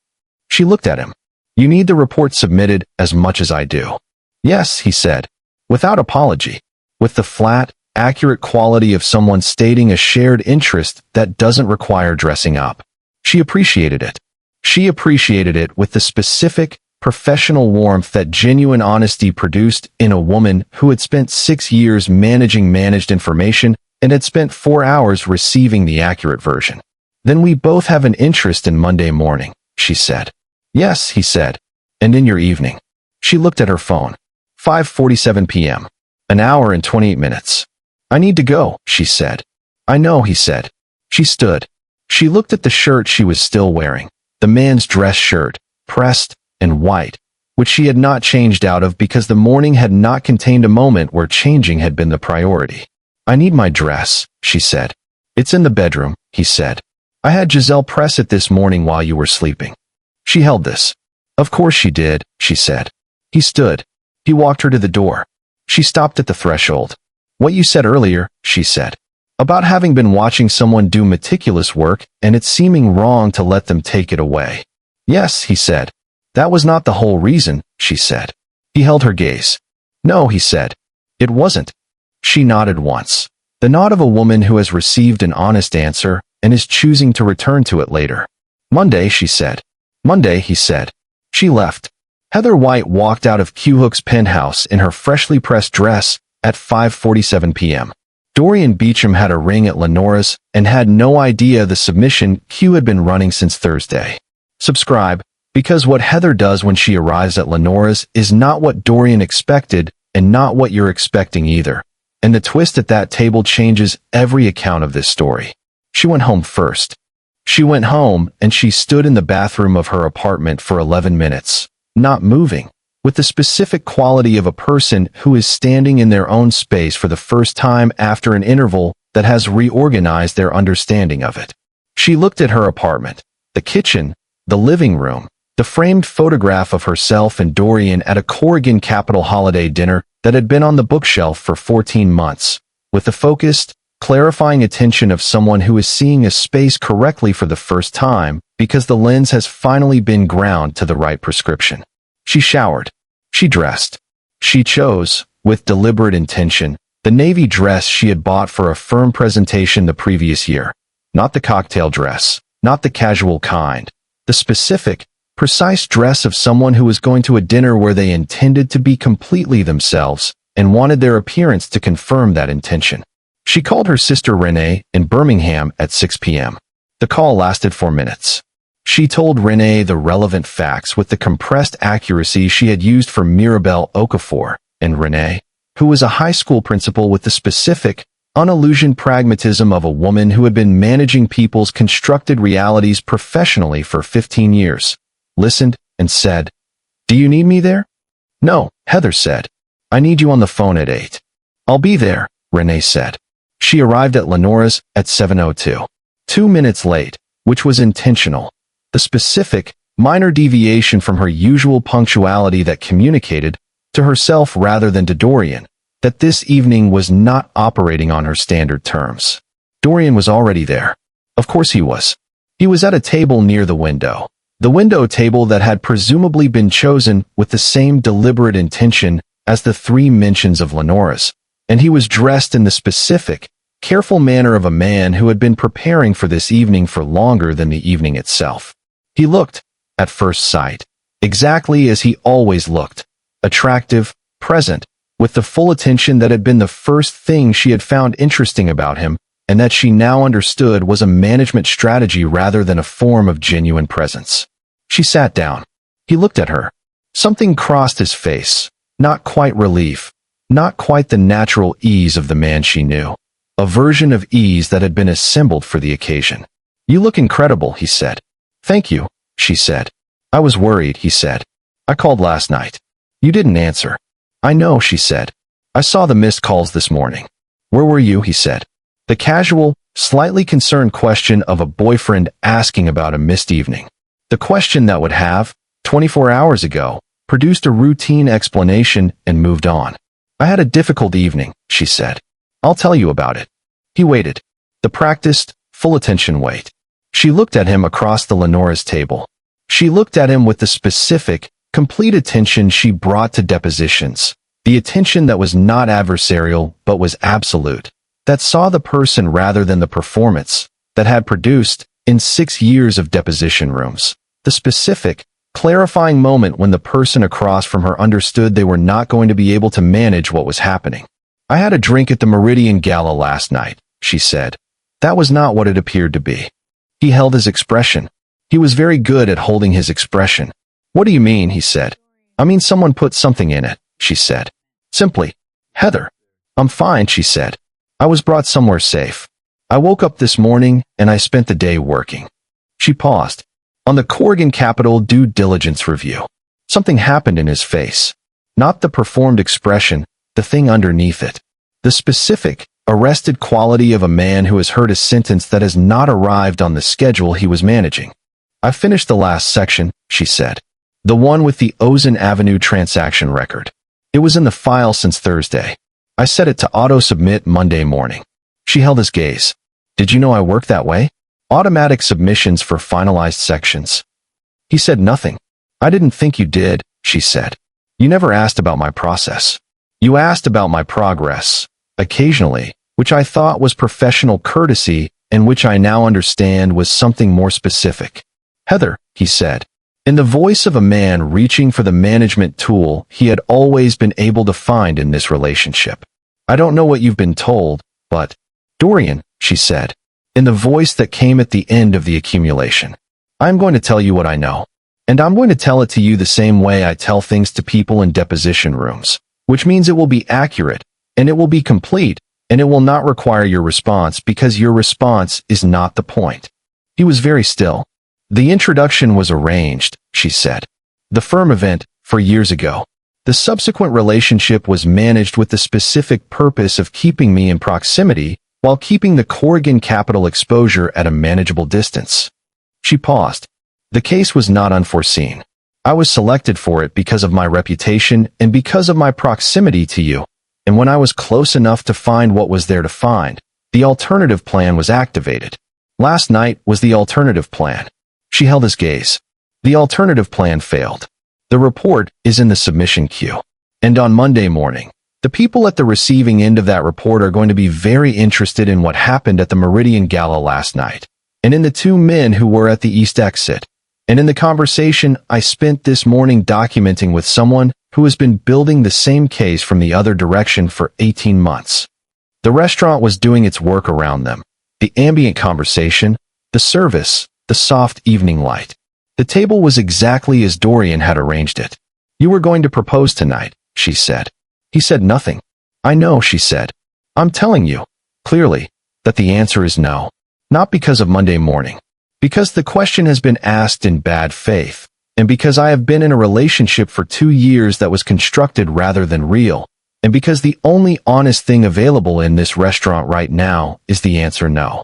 She looked at him. "You need the report submitted as much as I do." "Yes," he said, without apology, with the flat, accurate quality of someone stating a shared interest that doesn't require dressing up. She appreciated it. She appreciated it with the specific, professional warmth that genuine honesty produced in a woman who had spent 6 years managing managed information and had spent 4 hours receiving the accurate version. "Then we both have an interest in Monday morning," she said. "Yes," he said. "And in your evening." She looked at her phone. 5:47 p.m. An hour and 28 minutes. I need to go, she said. I know, he said. She stood. She looked at the shirt she was still wearing, the man's dress shirt, pressed and white, which she had not changed out of because the morning had not contained a moment where changing had been the priority. I need my dress, she said. It's in the bedroom, he said. I had Giselle press it this morning while you were sleeping. She held this. Of course she did, she said. He stood. He walked her to the door. She stopped at the threshold. What you said earlier, she said. About having been watching someone do meticulous work and it seeming wrong to let them take it away. Yes, he said. That was not the whole reason, she said. He held her gaze. No, he said. It wasn't. She nodded once. The nod of a woman who has received an honest answer and is choosing to return to it later. Monday, she said. Monday, he said. She left. Heather White walked out of Q Hook's penthouse in her freshly pressed dress at 5:47 p.m. Dorian Beecham had a ring at Lenora's and had no idea the submission Q had been running since Thursday. Subscribe, because what Heather does when she arrives at Lenora's is not what Dorian expected and not what you're expecting either. And the twist at that table changes every account of this story. She went home first. She went home and she stood in the bathroom of her apartment for 11 minutes, not moving, with the specific quality of a person who is standing in their own space for the first time after an interval that has reorganized their understanding of it. She looked at her apartment, the kitchen, the living room, the framed photograph of herself and Dorian at a Corrigan Capital holiday dinner that had been on the bookshelf for 14 months, with the focused, clarifying attention of someone who is seeing a space correctly for the first time because the lens has finally been ground to the right prescription. She showered. She dressed. She chose, with deliberate intention, the navy dress she had bought for a firm presentation the previous year. Not the cocktail dress, not the casual kind, the specific, precise dress of someone who was going to a dinner where they intended to be completely themselves and wanted their appearance to confirm that intention. She called her sister Renee in Birmingham at 6 p.m. The call lasted 4 minutes. She told Renee the relevant facts with the compressed accuracy she had used for Mirabelle Okafor, and Renee, who was a high school principal with the specific, unillusioned pragmatism of a woman who had been managing people's constructed realities professionally for 15 years, listened and said, "Do you need me there?" "No," Heather said. "I need you on the phone at 8. "I'll be there," Renee said. She arrived at Lenora's at 7:02. 2 minutes late, which was intentional. The specific, minor deviation from her usual punctuality that communicated, to herself rather than to Dorian, that this evening was not operating on her standard terms. Dorian was already there. Of course he was. He was at a table near the window table that had presumably been chosen with the same deliberate intention as the 3 mentions of Lenora's, and he was dressed in the specific, careful manner of a man who had been preparing for this evening for longer than the evening itself. He looked, at first sight, exactly as he always looked, attractive, present, with the full attention that had been the first thing she had found interesting about him, and that she now understood was a management strategy rather than a form of genuine presence. She sat down. He looked at her. Something crossed his face, not quite relief, not quite the natural ease of the man she knew. A version of ease that had been assembled for the occasion. "You look incredible," he said. "Thank you," she said. "I was worried," he said. "I called last night. You didn't answer." "I know," she said. "I saw the missed calls this morning." "Where were you?" he said. The casual, slightly concerned question of a boyfriend asking about a missed evening. The question that would have, 24 hours ago, produced a routine explanation and moved on. "I had a difficult evening," she said. "I'll tell you about it." He waited. The practiced, full attention wait. She looked at him across the Lenora's table. She looked at him with the specific, complete attention she brought to depositions. The attention that was not adversarial but was absolute. That saw the person rather than the performance. That had produced, in 6 years of deposition rooms, the specific, clarifying moment when the person across from her understood they were not going to be able to manage what was happening. "I had a drink at the Meridian Gala last night," she said. That was not what it appeared to be. He held his expression. He was very good at holding his expression. "What do you mean?" he said. I mean, someone put something in it, she said. Simply. Heather. I'm fine, she said. I was brought somewhere safe. I woke up this morning and I spent the day working. She paused. On the Corrigan Capital due diligence review. Something happened in his face. Not the performed expression, the thing underneath it. The specific, arrested quality of a man who has heard a sentence that has not arrived on the schedule he was managing. I finished the last section, she said. The one with the Ozone Avenue transaction record. It was in the file since Thursday. I set it to auto-submit Monday morning. She held his gaze. Did you know I work that way? Automatic submissions for finalized sections. He said nothing. I didn't think you did, she said. You never asked about my process. You asked about my progress, occasionally, which I thought was professional courtesy and which I now understand was something more specific. Heather, he said, in the voice of a man reaching for the management tool he had always been able to find in this relationship. I don't know what you've been told, but, Dorian, she said, in the voice that came at the end of the accumulation. I'm going to tell you what I know. And I'm going to tell it to you the same way I tell things to people in deposition rooms, which means it will be accurate, and it will be complete, and it will not require your response because your response is not the point. He was very still. The introduction was arranged, she said. The firm event, for years ago. The subsequent relationship was managed with the specific purpose of keeping me in proximity while keeping the Corrigan Capital exposure at a manageable distance. She paused. The case was not unforeseen. I was selected for it because of my reputation and because of my proximity to you. And when I was close enough to find what was there to find, the alternative plan was activated. Last night was the alternative plan. She held his gaze. The alternative plan failed. The report is in the submission queue. And on Monday morning, the people at the receiving end of that report are going to be very interested in what happened at the Meridian Gala last night, and in the two men who were at the East exit, and in the conversation I spent this morning documenting with someone who has been building the same case from the other direction for 18 months. The restaurant was doing its work around them. The ambient conversation, the service, the soft evening light. The table was exactly as Dorian had arranged it. You were going to propose tonight, she said. He said nothing. I know, she said. I'm telling you, clearly, that the answer is no. Not because of Monday morning. Because the question has been asked in bad faith, and because I have been in a relationship for 2 years that was constructed rather than real, and because the only honest thing available in this restaurant right now is the answer no.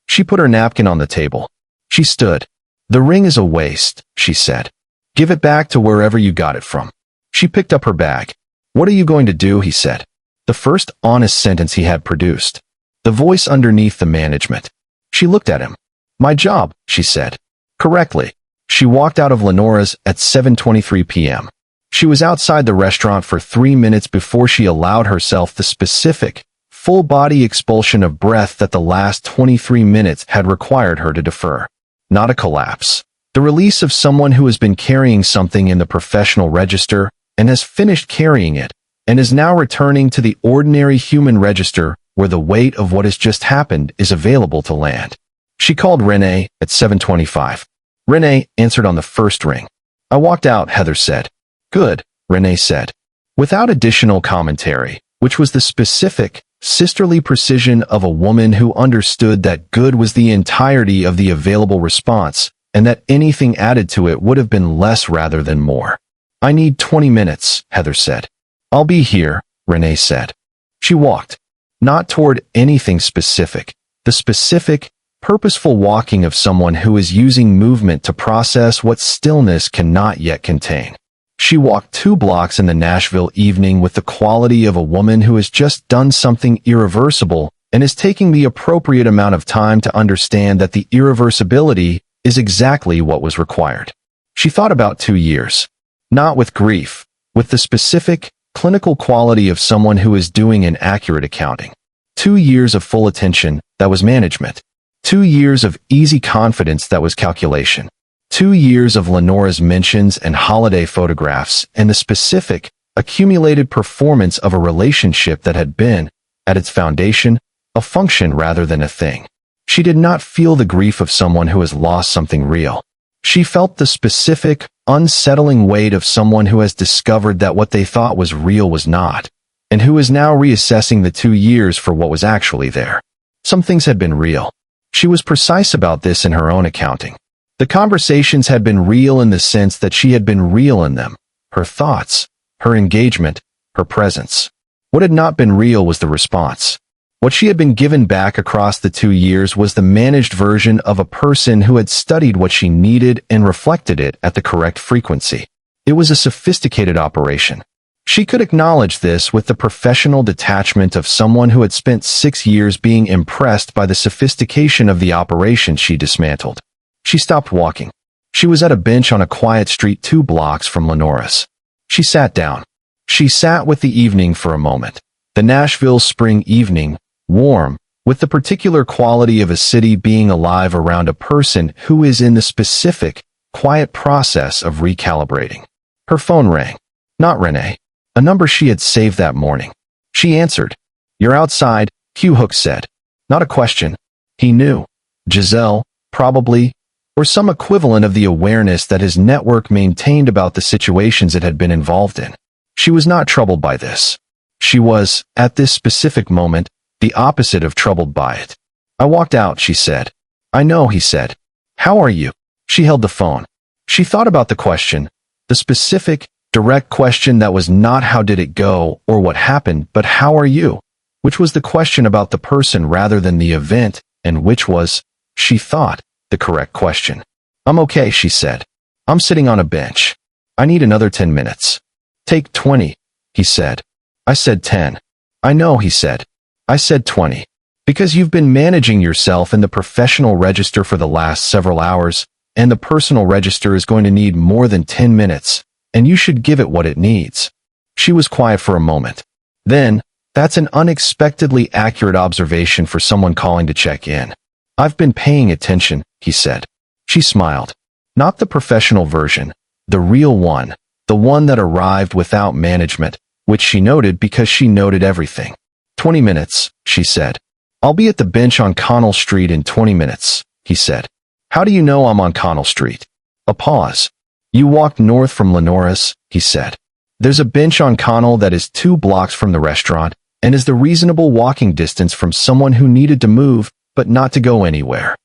She put her napkin on the table. She stood. The ring is a waste, she said. Give it back to wherever you got it from. She picked up her bag. What are you going to do, he said. The first honest sentence he had produced. The voice underneath the management. She looked at him. My job, she said. Correctly. She walked out of Lenora's at 7:23 p.m. She was outside the restaurant for 3 minutes before she allowed herself the specific, full-body expulsion of breath that the last 23 minutes had required her to defer. Not a collapse. The release of someone who has been carrying something in the professional register and has finished carrying it, and is now returning to the ordinary human register where the weight of what has just happened is available to land. She called Renee at 7:25. Renee answered on the first ring. I walked out, Heather said. Good, Renee said. Without additional commentary, which was the specific, sisterly precision of a woman who understood that good was the entirety of the available response, and that anything added to it would have been less rather than more. I need 20 minutes, Heather said. I'll be here, Renee said. She walked. Not toward anything specific. The specific, purposeful walking of someone who is using movement to process what stillness cannot yet contain. She walked 2 blocks in the Nashville evening with the quality of a woman who has just done something irreversible and is taking the appropriate amount of time to understand that the irreversibility is exactly what was required. She thought about 2 years. Not with grief, with the specific, clinical quality of someone who is doing an accurate accounting. 2 years of full attention, that was management. 2 years of easy confidence, that was calculation. 2 years of Lenora's mentions and holiday photographs and the specific, accumulated performance of a relationship that had been, at its foundation, a function rather than a thing. She did not feel the grief of someone who has lost something real. She felt the specific, unsettling weight of someone who has discovered that what they thought was real was not, and who is now reassessing the 2 years for what was actually there. Some things had been real. She was precise about this in her own accounting. The conversations had been real in the sense that she had been real in them. Her thoughts, her engagement, her presence. What had not been real was the response. What she had been given back across the 2 years was the managed version of a person who had studied what she needed and reflected it at the correct frequency. It was a sophisticated operation. She could acknowledge this with the professional detachment of someone who had spent 6 years being impressed by the sophistication of the operation she dismantled. She stopped walking. She was at a bench on a quiet street 2 blocks from Lenore's. She sat down. She sat with the evening for a moment. The Nashville spring evening, warm, with the particular quality of a city being alive around a person who is in the specific, quiet process of recalibrating. Her phone rang. Not Renee. A number she had saved that morning. She answered. "You're outside," Hugh Hook said. Not a question. He knew. Giselle, probably, or some equivalent of the awareness that his network maintained about the situations it had been involved in. She was not troubled by this. She was, at this specific moment, the opposite of troubled by it. "I walked out," she said. "I know," he said. "How are you?" She held the phone. She thought about the question, the specific, direct question that was not how did it go or what happened, but how are you, which was the question about the person rather than the event, and which was, she thought, the correct question. "I'm okay," she said. "I'm sitting on a bench. I need another 10 minutes. "Take 20, he said. I said 10. "I know," he said. I said 20. "Because you've been managing yourself in the professional register for the last several hours, and the personal register is going to need more than 10 minutes, and you should give it what it needs." She was quiet for a moment. Then, "That's an unexpectedly accurate observation for someone calling to check in. I've been paying attention," he said. She smiled. Not the professional version, the real one, the one that arrived without management, which she noted because she noted everything. 20 minutes, she said. "I'll be at the bench on Connell Street in 20 minutes, he said. "How do you know I'm on Connell Street?" A pause. "You walked north from Lenore's," he said. "There's a bench on Connell that is 2 blocks from the restaurant, and is the reasonable walking distance from someone who needed to move, but not to go anywhere."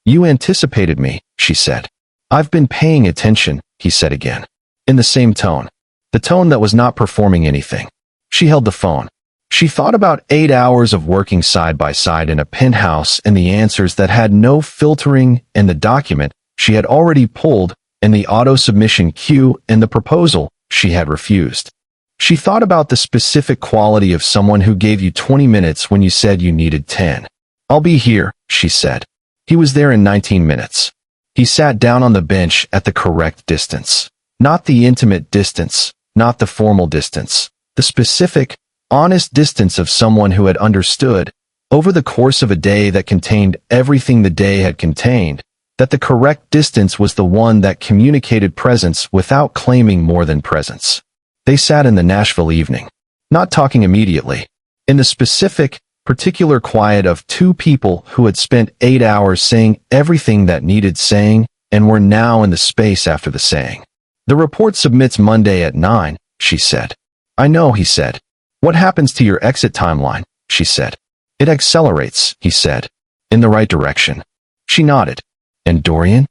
"You anticipated me," she said. "I've been paying attention," he said again. In the same tone. The tone that was not performing anything. She held the phone. She thought about 8 hours of working side by side in a penthouse and the answers that had no filtering and the document she had already pulled and the auto-submission queue and the proposal she had refused. She thought about the specific quality of someone who gave you 20 minutes when you said you needed 10. "I'll be here," she said. He was there in 19 minutes. He sat down on the bench at the correct distance. Not the intimate distance, not the formal distance. The specific, honest distance of someone who had understood, over the course of a day that contained everything the day had contained, that the correct distance was the one that communicated presence without claiming more than presence. They sat in the Nashville evening, not talking immediately, in the specific, particular quiet of 2 people who had spent 8 hours saying everything that needed saying and were now in the space after the saying. "The report submits Monday at 9, she said. "I know," he said. "What happens to your exit timeline?" she said. "It accelerates," he said. "In the right direction." She nodded. "And Dorian?"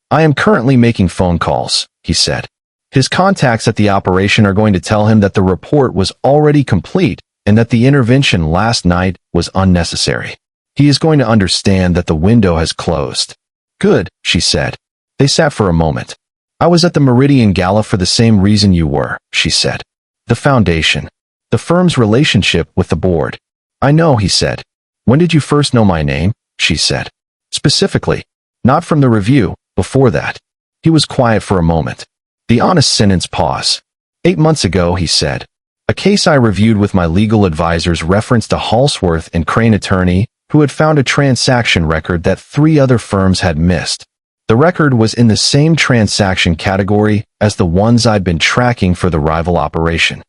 "I am currently making phone calls," he said. "His contacts at the operation are going to tell him that the report was already complete and that the intervention last night was unnecessary. He is going to understand that the window has closed." "Good," she said. They sat for a moment. "I was at the Meridian Gala for the same reason you were," she said. "The foundation. The firm's relationship with the board." "I know," he said. "When did you first know my name?" she said. "Specifically. Not from the review, before that." He was quiet for a moment. The honest sentence pause. 8 months ago, he said. "A case I reviewed with my legal advisors referenced a Halsworth and Crane attorney who had found a transaction record that 3 other firms had missed. The record was in the same transaction category as the ones I'd been tracking for the rival operation."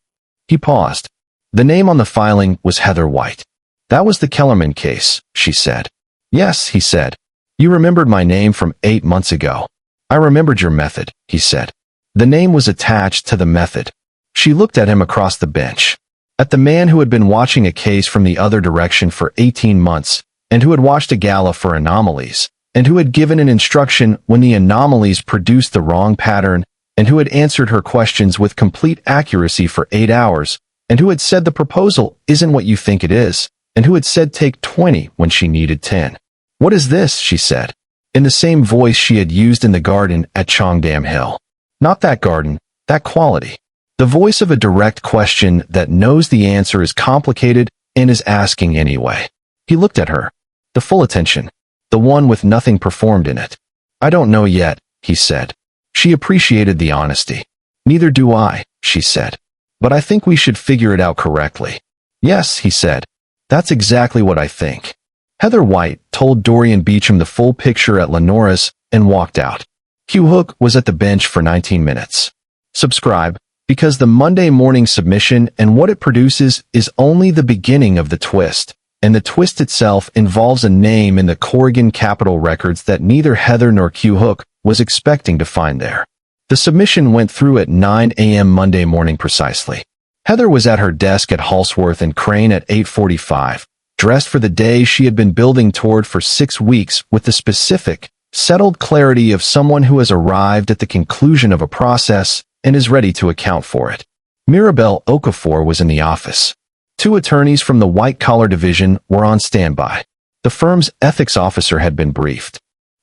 He paused. "The name on the filing was Heather White." "That was the Kellerman case," she said. "Yes," he said. "You remembered my name from 8 months ago." "I remembered your method," he said. The name was attached to the method. She looked at him across the bench. At the man who had been watching a case from the other direction for 18 months, and who had watched a gala for anomalies, and who had given an instruction when the anomalies produced the wrong pattern, and who had answered her questions with complete accuracy for 8 hours, and who had said the proposal isn't what you think it is, and who had said take 20 when she needed 10. "What is this?" she said, in the same voice she had used in the garden at Chongdam Hill. Not that garden, that quality. The voice of a direct question that knows the answer is complicated and is asking anyway. He looked at her. The full attention. The one with nothing performed in it. "I don't know yet," he said. She appreciated the honesty. "Neither do I," she said. "But I think we should figure it out correctly." "Yes," he said. "That's exactly what I think." Heather White told Dorian Beecham the full picture at Lenora's and walked out. Q Hook was at the bench for 19 minutes. Subscribe, because the Monday morning submission and what it produces is only the beginning of the twist, and the twist itself involves a name in the Corrigan Capital records that neither Heather nor Q Hook was expecting to find there. The submission went through at 9 a.m. Monday morning precisely. Heather was at her desk at Halsworth and Crane at 8:45, dressed for the day she had been building toward for 6 weeks with the specific, settled clarity of someone who has arrived at the conclusion of a process and is ready to account for it. Mirabelle Okafor was in the office. 2 attorneys from the white-collar division were on standby. The firm's ethics officer had been briefed.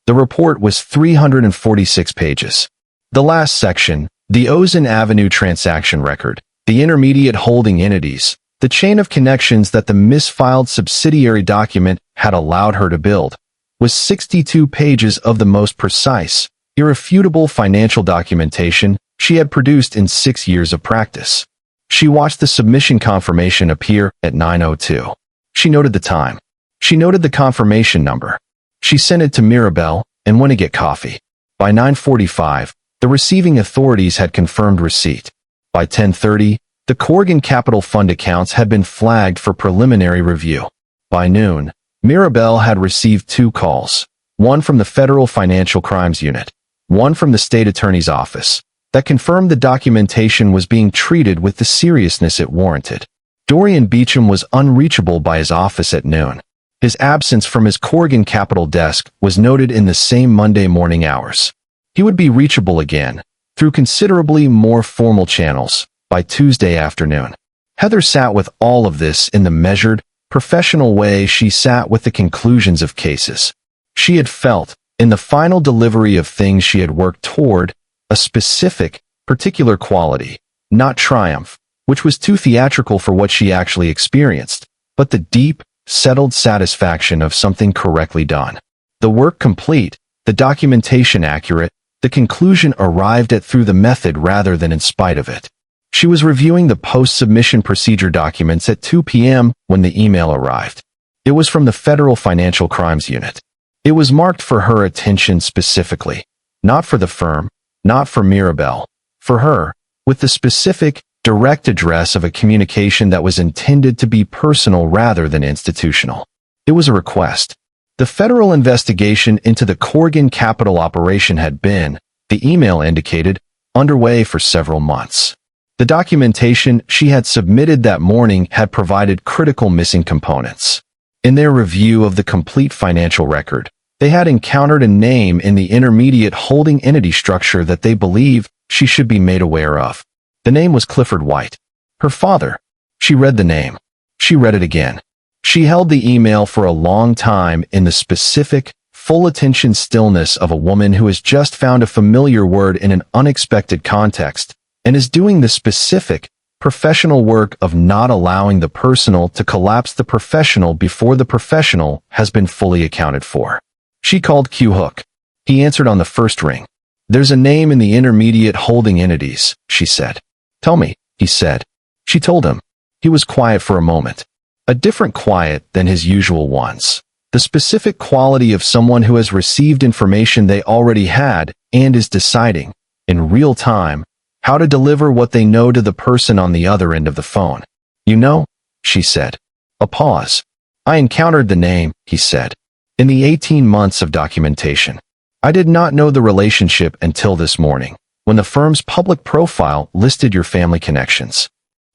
The report was 346 pages. The last section, the Ozone Avenue transaction record, the intermediate holding entities, the chain of connections that the misfiled subsidiary document had allowed her to build, was 62 pages of the most precise, irrefutable financial documentation she had produced in 6 years of practice. She watched the submission confirmation appear at 9:02. She noted the time. She noted the confirmation number. She sent it to Mirabelle and went to get coffee. By 9:45, the receiving authorities had confirmed receipt. By 10:30, the Corrigan Capital Fund accounts had been flagged for preliminary review. By noon, Mirabelle had received 2 calls, one from the Federal Financial Crimes Unit, one from the State Attorney's Office, that confirmed the documentation was being treated with the seriousness it warranted. Dorian Beecham was unreachable by his office at noon. His absence from his Corrigan Capital desk was noted in the same Monday morning hours. He would be reachable again, through considerably more formal channels, by Tuesday afternoon. Heather sat with all of this in the measured, professional way she sat with the conclusions of cases. She had felt, in the final delivery of things she had worked toward, a specific, particular quality, not triumph, which was too theatrical for what she actually experienced, but the deep, settled satisfaction of something correctly done. The work complete, the documentation accurate, the conclusion arrived at through the method rather than in spite of it. She was reviewing the post-submission procedure documents at 2 p.m. when the email arrived. It was from the Federal Financial Crimes Unit. It was marked for her attention specifically, not for the firm, not for Mirabelle, for her, with the specific, direct address of a communication that was intended to be personal rather than institutional. It was a request. The federal investigation into the Corrigan Capital operation had been, the email indicated, underway for several months. The documentation she had submitted that morning had provided critical missing components. In their review of the complete financial record, they had encountered a name in the intermediate holding entity structure that they believed she should be made aware of. The name was Clifford White. Her father. She read the name. She read it again. She held the email for a long time in the specific, full attention stillness of a woman who has just found a familiar word in an unexpected context, and is doing the specific, professional work of not allowing the personal to collapse the professional before the professional has been fully accounted for. She called Q Hook. He answered on the first ring. "There's a name in the intermediate holding entities," she said. "Tell me," he said. She told him. He was quiet for a moment. A different quiet than his usual ones. The specific quality of someone who has received information they already had and is deciding, in real time, how to deliver what they know to the person on the other end of the phone. "You know," she said. A pause. "I encountered the name," he said, "in the 18 months of documentation. I did not know the relationship until this morning. when the firm's public profile listed your family connections.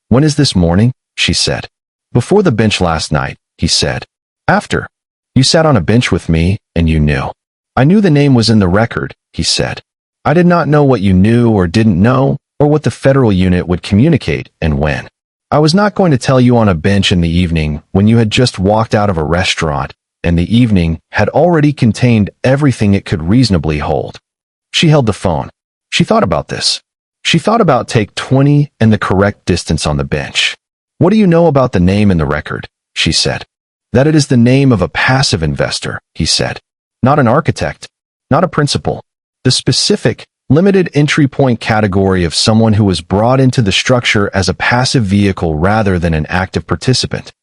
When is this morning? She said. Before the bench last night, he said. After. You sat on a bench with me, and you knew. I knew the name was in the record, he said. I did not know what you knew or didn't know, or what the federal unit would communicate and when. I was not going to tell you on a bench in the evening when you had just walked out of a restaurant, and the evening had already contained everything it could reasonably hold. She held the phone. She thought about this. She thought about take 20 and the correct distance on the bench. What do you know about the name in the record? She said. That it is the name of a passive investor, he said. Not an architect, not a principal. The specific, limited entry point category of someone who was brought into the structure as a passive vehicle rather than an active participant.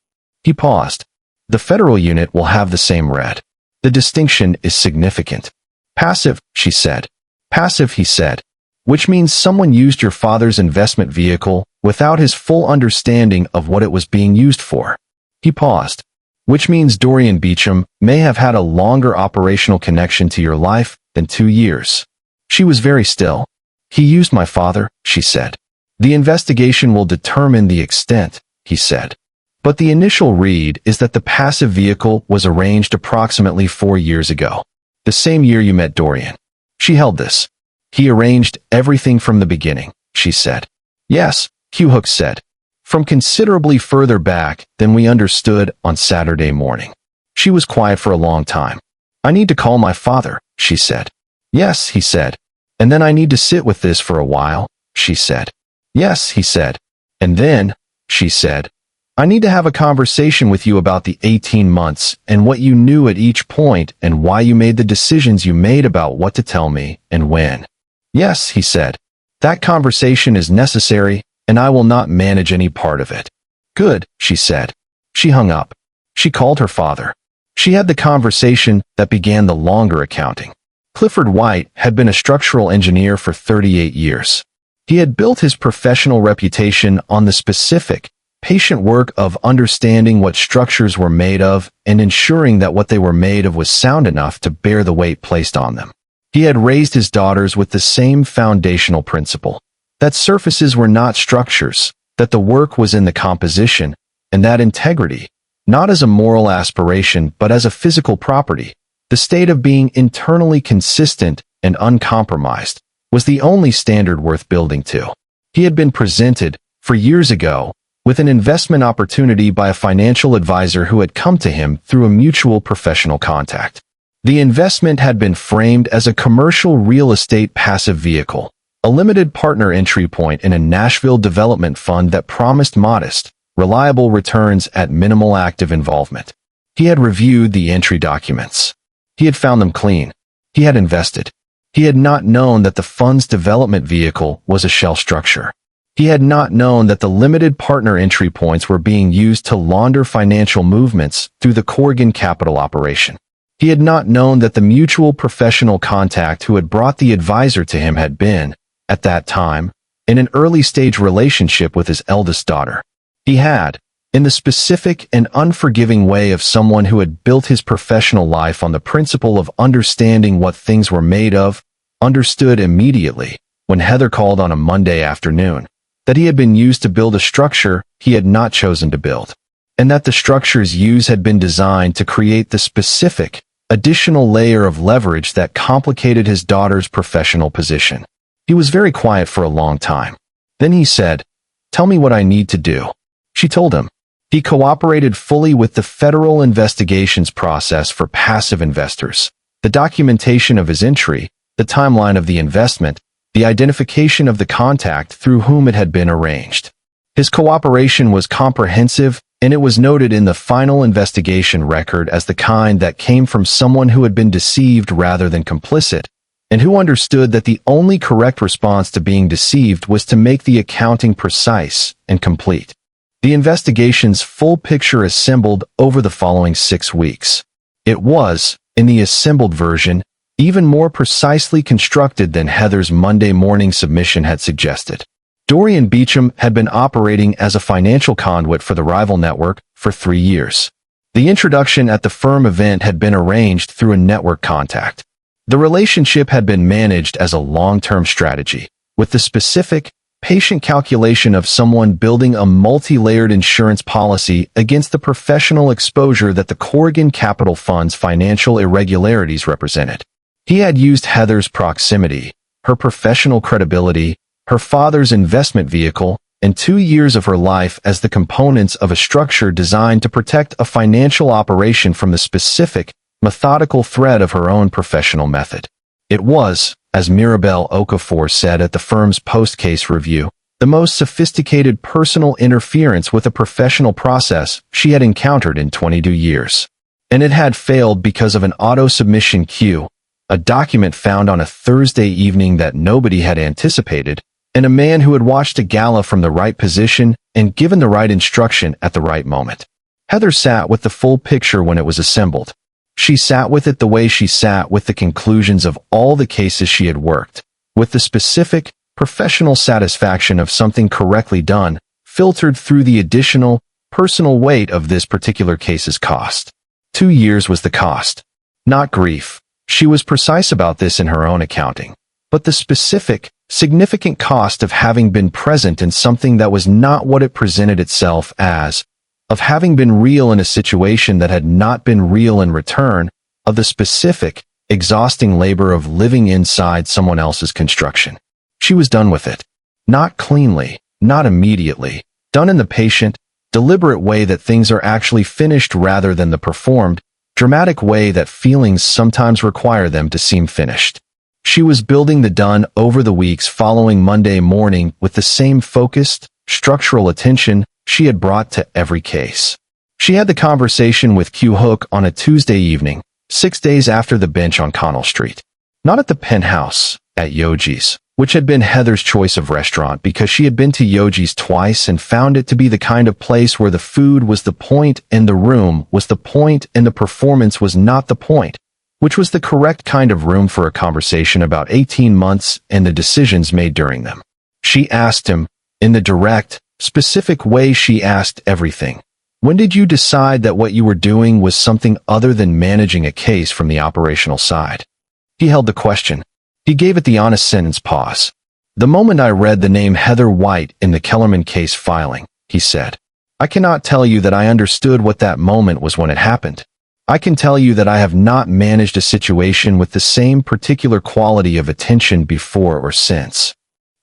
He paused. The federal unit will have the same read. The distinction is significant. Passive, she said. Passive, he said. Which means someone used your father's investment vehicle without his full understanding of what it was being used for. He paused. Which means Dorian Beecham may have had a longer operational connection to your life than 2 years. She was very still. He used my father, she said. The investigation will determine the extent, he said. But the initial read is that the passive vehicle was arranged approximately 4 years ago. The same year you met Dorian. She held this. He arranged everything from the beginning, she said. Yes, Hugh Hook said. From considerably further back than we understood on Saturday morning. She was quiet for a long time. I need to call my father, she said. Yes, he said. And then I need to sit with this for a while, she said. Yes, he said. And then, she said, I need to have a conversation with you about the 18 months and what you knew at each point and why you made the decisions you made about what to tell me and when. Yes, he said. That conversation is necessary, and I will not manage any part of it. Good, she said. She hung up. She called her father. She had the conversation that began the longer accounting. Clifford White had been a structural engineer for 38 years. He had built his professional reputation on the specific, patient work of understanding what structures were made of and ensuring that what they were made of was sound enough to bear the weight placed on them. He had raised his daughters with the same foundational principle. That surfaces were not structures, that the work was in the composition, and that integrity, not as a moral aspiration but as a physical property, the state of being internally consistent and uncompromised, was the only standard worth building to. He had been presented, for years ago, with an investment opportunity by a financial advisor who had come to him through a mutual professional contact. The investment had been framed as a commercial real estate passive vehicle, a limited partner entry point in a Nashville development fund that promised modest, reliable returns at minimal active involvement. He had reviewed the entry documents. He had found them clean. He had invested. He had not known that the fund's development vehicle was a shell structure. He had not known that the limited partner entry points were being used to launder financial movements through the Corrigan Capital operation. He had not known that the mutual professional contact who had brought the advisor to him had been, at that time, in an early-stage relationship with his eldest daughter. He had, in the specific and unforgiving way of someone who had built his professional life on the principle of understanding what things were made of, understood immediately, when Heather called on a Monday afternoon, that he had been used to build a structure he had not chosen to build, and that the structure's use had been designed to create the specific, additional layer of leverage that complicated his daughter's professional position. He was very quiet for a long time. Then he said, "Tell me what I need to do." She told him. He cooperated fully with the federal investigations process for passive investors, the documentation of his entry, the timeline of the investment, the identification of the contact through whom it had been arranged. His cooperation was comprehensive, and it was noted in the final investigation record as the kind that came from someone who had been deceived rather than complicit, and who understood that the only correct response to being deceived was to make the accounting precise and complete. The investigation's full picture assembled over the following 6 weeks. It was, in the assembled version, even more precisely constructed than Heather's Monday morning submission had suggested. Dorian Beecham had been operating as a financial conduit for the rival network for 3 years. The introduction at the firm event had been arranged through a network contact. The relationship had been managed as a long-term strategy, with the specific, patient calculation of someone building a multi-layered insurance policy against the professional exposure that the Corrigan Capital Fund's financial irregularities represented. He had used Heather's proximity, her professional credibility, her father's investment vehicle, and 2 years of her life as the components of a structure designed to protect a financial operation from the specific, methodical threat of her own professional method. It was, as Mirabelle Okafor said at the firm's post-case review, the most sophisticated personal interference with a professional process she had encountered in 22 years. And it had failed because of an auto-submission queue, a document found on a Thursday evening that nobody had anticipated, and a man who had watched a gala from the right position and given the right instruction at the right moment. Heather sat with the full picture when it was assembled. She sat with it the way she sat with the conclusions of all the cases she had worked, with the specific, professional satisfaction of something correctly done, filtered through the additional, personal weight of this particular case's cost. 2 years was the cost. Not grief. She was precise about this in her own accounting. But the specific, significant cost of having been present in something that was not what it presented itself as, of having been real in a situation that had not been real in return, of the specific, exhausting labor of living inside someone else's construction. She was done with it. Not cleanly, not immediately, done in the patient, deliberate way that things are actually finished rather than the performed, dramatic way that feelings sometimes require them to seem finished. She was building the done over the weeks following Monday morning with the same focused, structural attention she had brought to every case. She had the conversation with Q Hook on a Tuesday evening, 6 days after the bench on Connell Street. Not at the Penthouse, at Yogi's, which had been Heather's choice of restaurant because she had been to Yogi's twice and found it to be the kind of place where the food was the point and the room was the point and the performance was not the point, which was the correct kind of room for a conversation about 18 months and the decisions made during them. She asked him, in the direct, specific way she asked everything. When did you decide that what you were doing was something other than managing a case from the operational side? He held the question. He gave it the honest sentence pause. The moment I read the name Heather White in the Kellerman case filing, he said. I cannot tell you that I understood what that moment was when it happened. I can tell you that I have not managed a situation with the same particular quality of attention before or since.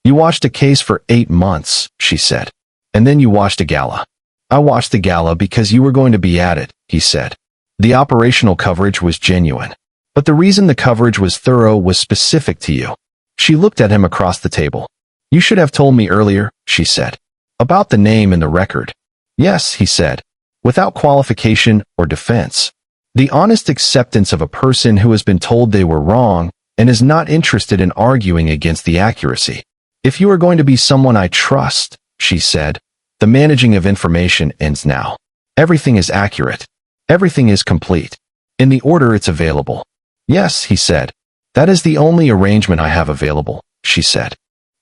You watched a case for 8 months, she said. And then you watched a gala. I watched the gala because you were going to be at it, he said. The operational coverage was genuine. But the reason the coverage was thorough was specific to you. She looked at him across the table. You should have told me earlier, she said. About the name in the record. Yes, he said. Without qualification or defense. The honest acceptance of a person who has been told they were wrong and is not interested in arguing against the accuracy. If you are going to be someone I trust, she said, the managing of information ends now. Everything is accurate. Everything is complete. In the order it's available. Yes, he said. That is the only arrangement I have available, she said.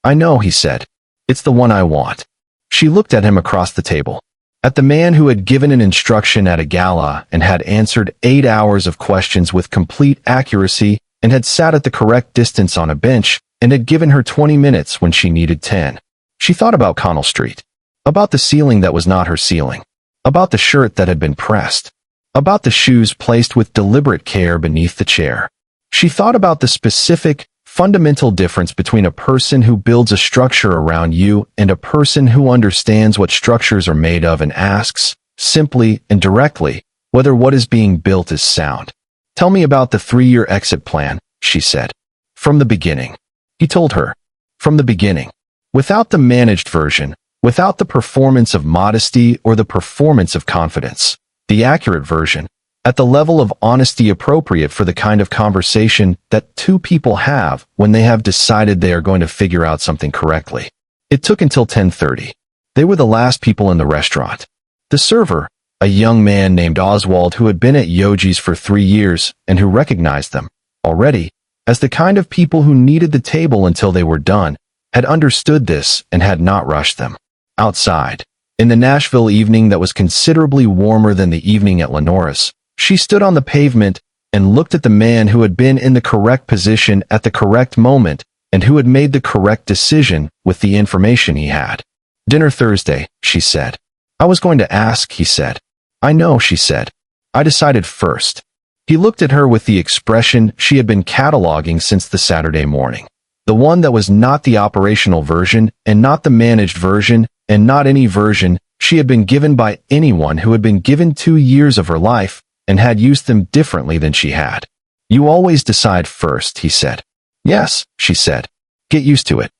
I know, he said. It's the one I want. She looked at him across the table. At the man who had given an instruction at a gala and had answered 8 hours of questions with complete accuracy and had sat at the correct distance on a bench and had given her 20 minutes when she needed 10. She thought about Connell Street. About the ceiling that was not her ceiling. About the shirt that had been pressed. About the shoes placed with deliberate care beneath the chair. She thought about the specific, fundamental difference between a person who builds a structure around you and a person who understands what structures are made of and asks, simply and directly, whether what is being built is sound. Tell me about the 3-year exit plan, she said. From the beginning. He told her. From the beginning. Without the managed version, without the performance of modesty or the performance of confidence. The accurate version, at the level of honesty appropriate for the kind of conversation that 2 people have when they have decided they are going to figure out something correctly. It took until 10:30. They were the last people in the restaurant. The server, a young man named Oswald who had been at Yogi's for 3 years and who recognized them, already, as the kind of people who needed the table until they were done, had understood this and had not rushed them. Outside, in the Nashville evening that was considerably warmer than the evening at Lenora's, she stood on the pavement and looked at the man who had been in the correct position at the correct moment and who had made the correct decision with the information he had. Dinner Thursday, she said. I was going to ask, he said. I know, she said. I decided first. He looked at her with the expression she had been cataloging since the Saturday morning. The one that was not the operational version, and not the managed version, and not any version she had been given by anyone who had been given 2 years of her life and had used them differently than she had. You always decide first, he said. Yes, she said. Get used to it.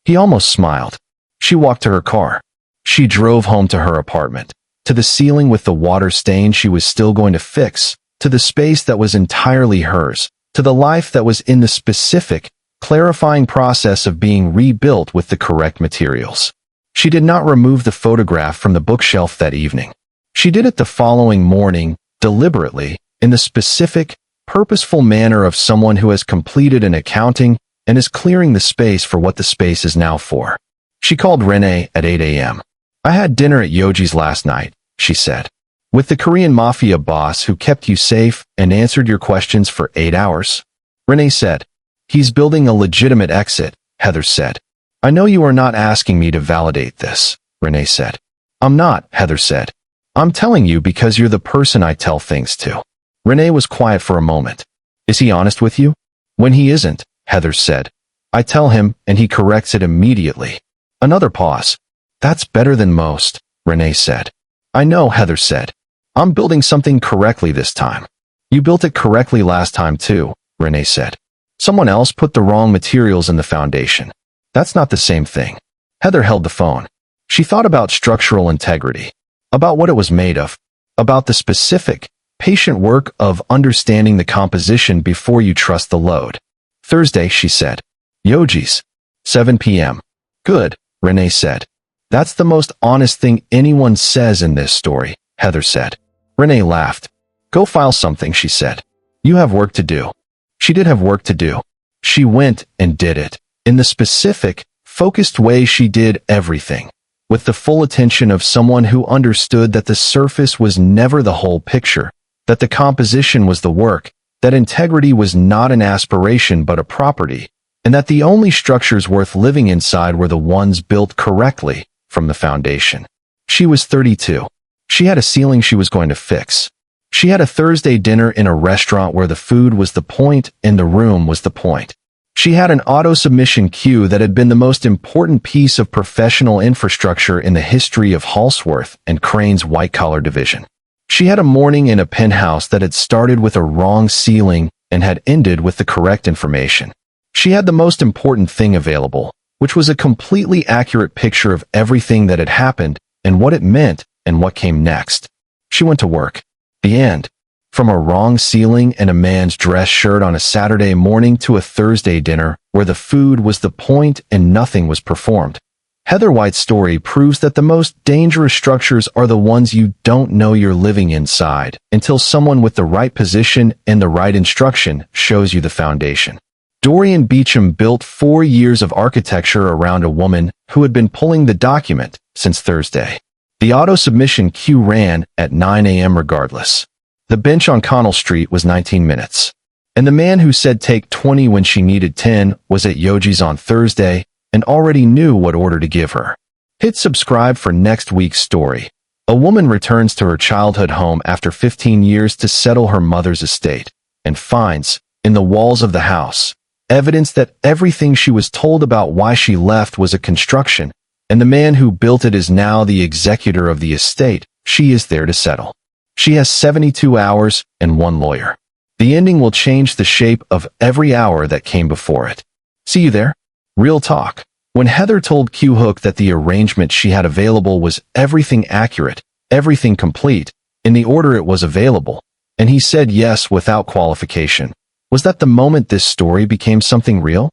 He almost smiled. She walked to her car. She drove home to her apartment, to the ceiling with the water stain she was still going to fix, to the space that was entirely hers, to the life that was in the specific, clarifying process of being rebuilt with the correct materials. She did not remove the photograph from the bookshelf that evening. She did it the following morning, deliberately, in the specific, purposeful manner of someone who has completed an accounting and is clearing the space for what the space is now for. She called Renee at 8 a.m. I had dinner at Yoji's last night, she said. With the Korean Mafia boss who kept you safe and answered your questions for 8 hours. Renee said. He's building a legitimate exit, Heather said. I know you are not asking me to validate this, Renee said. I'm not, Heather said. I'm telling you because you're the person I tell things to. Renee was quiet for a moment. Is he honest with you? When he isn't, Heather said. I tell him and he corrects it immediately. Another pause. That's better than most, Renee said. I know, Heather said. I'm building something correctly this time. You built it correctly last time too, Renee said. Someone else put the wrong materials in the foundation. That's not the same thing. Heather held the phone. She thought about structural integrity, about what it was made of, about the specific, patient work of understanding the composition before you trust the load. Thursday, she said. Yoji's. 7 p.m. Good, Renee said. That's the most honest thing anyone says in this story, Heather said. Renee laughed. Go file something, she said. You have work to do. She did have work to do. She went and did it. In the specific, focused way she did everything, with the full attention of someone who understood that the surface was never the whole picture, that the composition was the work, that integrity was not an aspiration but a property, and that the only structures worth living inside were the ones built correctly from the foundation. She was 32. She had a ceiling she was going to fix. She had a Thursday dinner in a restaurant where the food was the point and the room was the point. She had an auto-submission queue that had been the most important piece of professional infrastructure in the history of Halsworth and Crane's white-collar division. She had a morning in a penthouse that had started with a wrong ceiling and had ended with the correct information. She had the most important thing available, which was a completely accurate picture of everything that had happened and what it meant and what came next. She went to work. The end. From a wrong ceiling and a man's dress shirt on a Saturday morning to a Thursday dinner where the food was the point and nothing was performed. Heather White's story proves that the most dangerous structures are the ones you don't know you're living inside until someone with the right position and the right instruction shows you the foundation. Dorian Beecham built 4 years of architecture around a woman who had been pulling the document since Thursday. The auto-submission queue ran at 9 a.m. regardless. The bench on Connell Street was 19 minutes. And the man who said take 20 when she needed 10 was at Yoji's on Thursday and already knew what order to give her. Hit subscribe for next week's story. A woman returns to her childhood home after 15 years to settle her mother's estate and finds, in the walls of the house, evidence that everything she was told about why she left was a construction, and the man who built it is now the executor of the estate she is there to settle. She has 72 hours and 1 lawyer. The ending will change the shape of every hour that came before it. See you there? Real talk. When Heather told Q-Hook that the arrangement she had available was everything accurate, everything complete, in the order it was available, and he said yes without qualification, was that the moment this story became something real?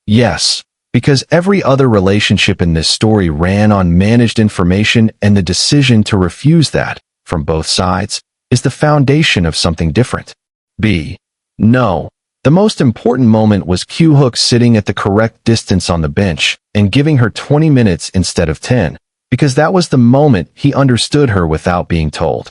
Yes, because every other relationship in this story ran on managed information, and the decision to refuse that, from both sides, is the foundation of something different. No. The most important moment was Q-Hook sitting at the correct distance on the bench and giving her 20 minutes instead of 10, because that was the moment he understood her without being told.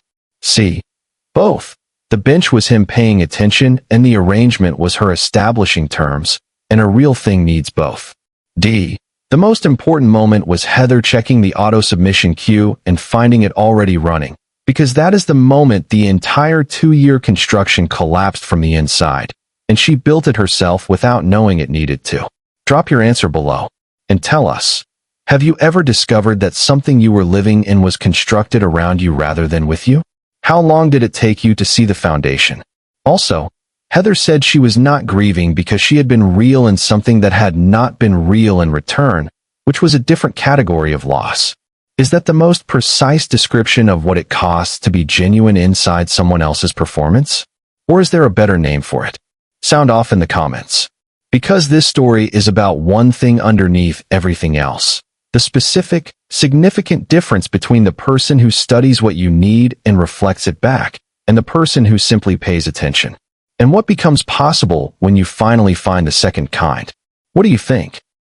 Both. The bench was him paying attention and the arrangement was her establishing terms, and a real thing needs both. D. The most important moment was Heather checking the auto-submission queue and finding it already running, because that is the moment the entire 2-year construction collapsed from the inside, and she built it herself without knowing it needed to. Drop your answer below and tell us, have you ever discovered that something you were living in was constructed around you rather than with you? How long did it take you to see the foundation? Also, Heather said she was not grieving because she had been real in something that had not been real in return, which was a different category of loss. Is that the most precise description of what it costs to be genuine inside someone else's performance? Or is there a better name for it? Sound off in the comments. Because this story is about one thing underneath everything else. The specific, significant difference between the person who studies what you need and reflects it back, and the person who simply pays attention. And what becomes possible when you finally find the second kind. What do you think?